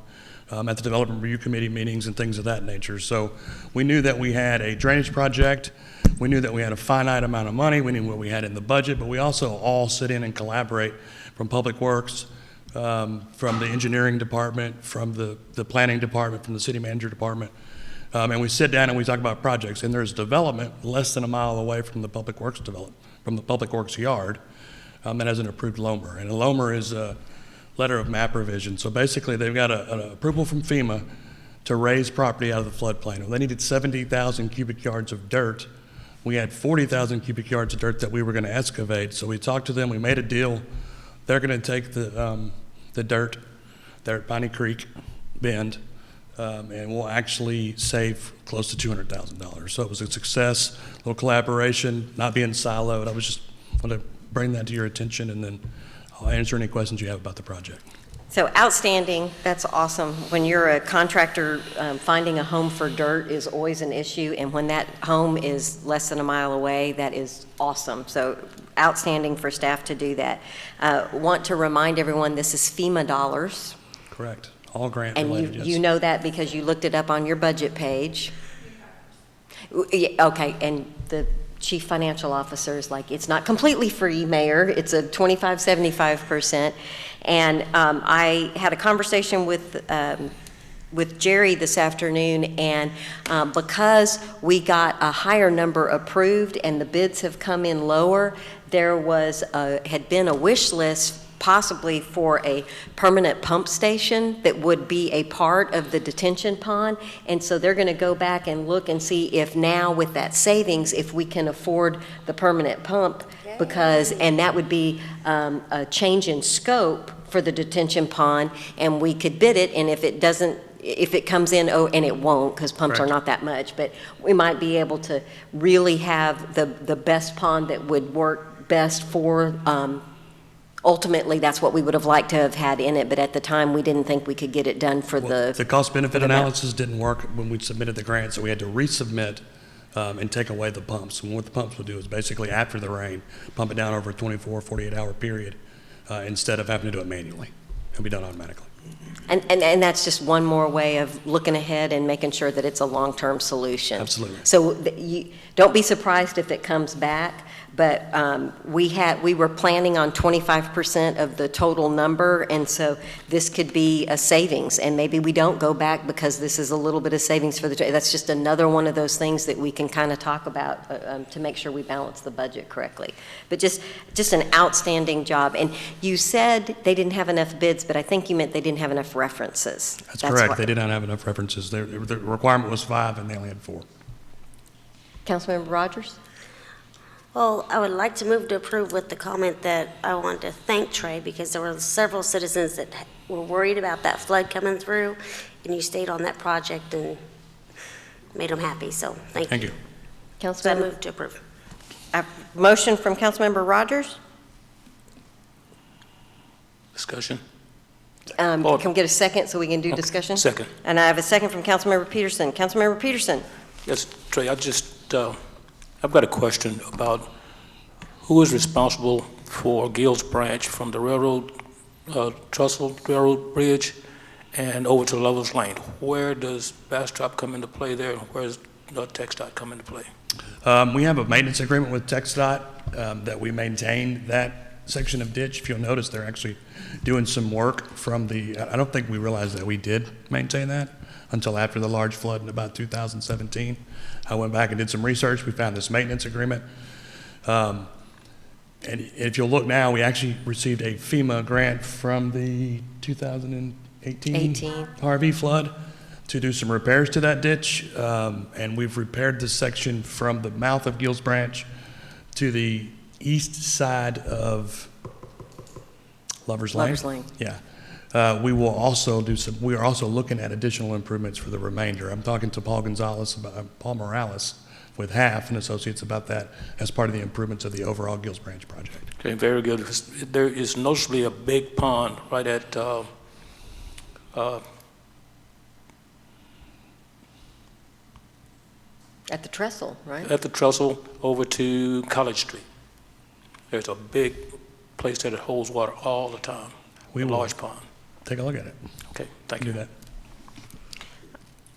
at the Development Review Committee meetings and things of that nature. So we knew that we had a drainage project. We knew that we had a finite amount of money. We knew what we had in the budget, but we also all sit in and collaborate from Public Works, from the engineering department, from the planning department, from the city manager department. And we sit down and we talk about projects. And there's development less than a mile away from the Public Works from the Public Works yard that has an approved LOMR. And a LOMR is a letter of map revision. So basically they've got an approval from FEMA to raise property out of the floodplain. They needed 70,000 cubic yards of dirt. We had 40,000 cubic yards of dirt that we were going to excavate. So we talked to them, we made a deal. They're going to take the dirt there at Piney Creek Bend, and we'll actually save close to $200,000. So it was a success, a little collaboration, not being siloed. I was just want to bring that to your attention, and then I'll answer any questions you have about the project. So outstanding, that's awesome. When you're a contractor, finding a home for dirt is always an issue, and when that home is less than a mile away, that is awesome. So outstanding for staff to do that. Want to remind everyone this is FEMA dollars. Correct, all grant and related, you, yes. you know that because you looked it up on your budget page. Okay, and the chief financial officer is like, it's not completely free, Mayor. It's a 75% And I had a conversation with Jerry this afternoon, and because we got a higher number approved and the bids have come in lower, there had been a wish list possibly for a permanent pump station that would be a part of the detention pond. And so they're going to go back and look and see if now with that savings, if we can afford the permanent pump, and that would be a change in scope for the detention pond, and we could bid it, and if it comes in, and it won't because pumps are not that much, but we might be able to really have the best pond that would work best for ultimately, that's what we would have liked to have had in it, but at the time, we didn't think we could get it done for the cost-benefit analysis didn't work when we submitted the grant, so we had to resubmit and take away the pumps. And what the pumps would do is basically, after the rain, pump it down over a 24, 48-hour period instead of having to do it manually. It'll be done automatically. And that's just one more way of looking ahead and making sure that it's a long-term solution. Absolutely. So you don't be surprised if it comes back, but we were planning on 25% of the total number, and so this could be a savings, and maybe we don't go back because this is a little bit of savings for that's just another one of those things that we can kind of talk about to make sure we balance the budget correctly. But just an outstanding job. And you said they didn't have enough bids, but I think you meant they didn't have enough references. That's correct. They did not have enough references. The requirement was 5, and they only had 4. Councilmember Rogers? Well, I would like to move to approve with the comment that I want to thank Trey, because there were several citizens that were worried about that flood coming through, and you stayed on that project and made them happy, so thank you. Councilmember? So I move to approve. A motion from Councilmember Rogers. Discussion? Can we get a second so we can do discussion? Second. And I have a second from Councilmember Peterson. Councilmember Peterson? Yes, Trey, I've got a question about who is responsible for Gill's Branch from the railroad, Trestle Railroad Bridge and over to Lover's Lane. Where does Bastrop come into play there, and where does TxDOT come into play? We have a maintenance agreement with TxDOT that we maintain that section of ditch. If you'll notice, they're actually doing some work from I don't think we realized that we did maintain that until after the large flood in about 2017. I went back and did some research. We found this maintenance agreement. And if you'll look now, we actually received a FEMA grant from the 2018 RV flood to do some repairs to that ditch. And we've repaired this section from the mouth of Gill's Branch to the east side of Lover's Lane. Yeah. We will also we are also looking at additional improvements for the remainder. I'm talking to Paul Morales with Half and Associates about that as part of the improvements of the overall Gills Branch project. Okay, very good. There is noticeably a big pond right at At the trestle, right? at the trestle over to College Street. There's a big place that it holds water all the time. We a will large pond. take a look at it. Okay, thank Do you. that.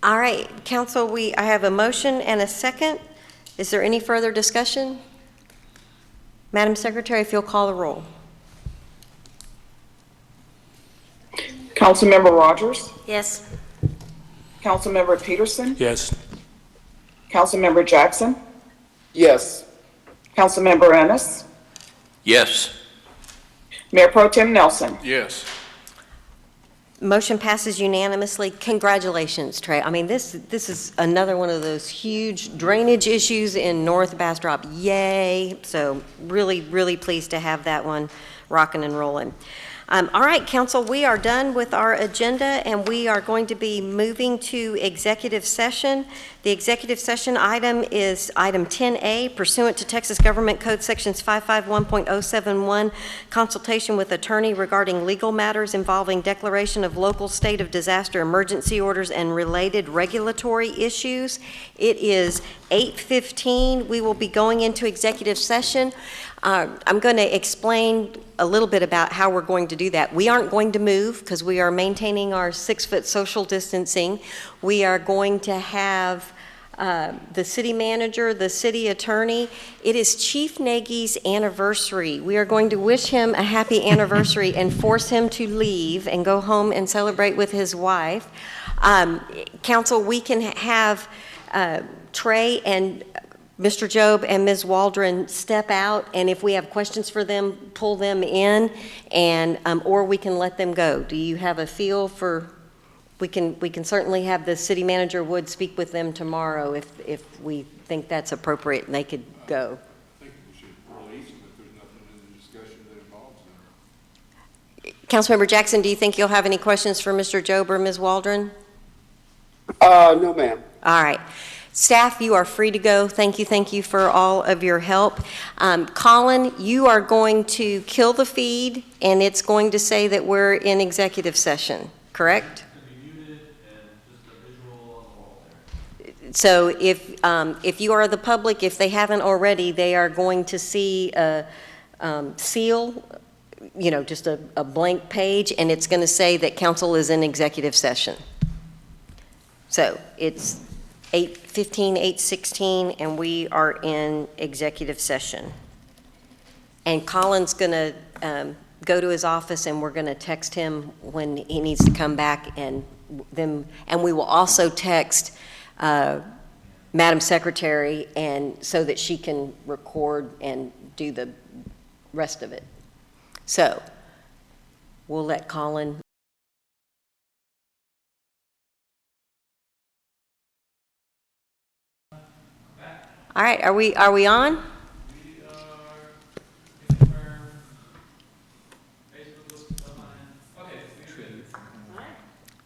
All right, council, I have a motion and a second. Is there any further discussion? Madam Secretary, if you'll call the roll. Councilmember Rogers, Yes. Councilmember Peterson, Yes. Councilmember Jackson, Yes. Councilmember Ennis, Yes. Mayor Pro Tem Nelson. Yes. Motion passes unanimously. Congratulations, Trey. I mean, this is another one of those huge drainage issues in North Bastrop. Yay. So really, really pleased to have that one rocking and rolling. All right, council, we are done with our agenda, and we are going to be moving to executive session. The executive session item is item 10A, pursuant to Texas Government Code Sections 551.071, consultation with attorney regarding legal matters involving declaration of local state of disaster emergency orders and related regulatory issues. It is 8:15. We will be going into executive session. I'm going to explain a little bit about how we're going to do that. We aren't going to move because we are maintaining our 6-foot social distancing. We are going to have the city manager, the city attorney. It is Chief Nagy's anniversary. We are going to wish him a happy anniversary and force him to leave and go home and celebrate with his wife. Council, we can have Trey and Mr. Job and Ms. Waldron step out, and if we have questions for them, pull them in, and or we can let them go. Do you have a feel for? We can certainly have the city manager would speak with them tomorrow if we think that's appropriate and they could go. I think we should release them if there's nothing in the discussion that involves them. Councilmember Jackson, do you think you'll have any questions for Mr. Job or Ms. Waldron? No, ma'am. All right. Staff, you are free to go. Thank you for all of your help. Colin, you are going to kill the feed, and it's going to say that we're in executive session, correct? So if you are the public, if they haven't already, they are going to see a seal, just a blank page, and it's going to say that council is in executive session. So it's 8:15, 8:16, and we are in executive session. And Colin's going to go to his office, and we're going to text him when he needs to come back, and we will also text Madam Secretary, and so that she can record and do the rest of it. So we'll let Colin. All right, are we on?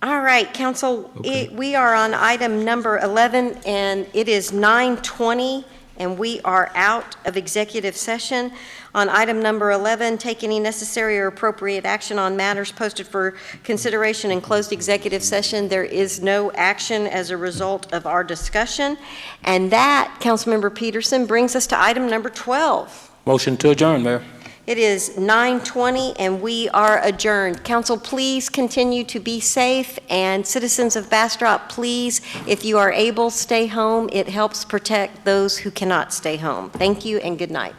All right, council, Okay. we are on item number 11, and it is 9:20, and we are out of executive session. On item number 11, take any necessary or appropriate action on matters posted for consideration in closed executive session. There is no action as a result of our discussion. And that, Councilmember Peterson, brings us to item number 12. Motion to adjourn, Mayor. It is 9:20, and we are adjourned. Council, please continue to be safe, and citizens of Bastrop, please, if you are able, stay home. It helps protect those who cannot stay home. Thank you, and good night.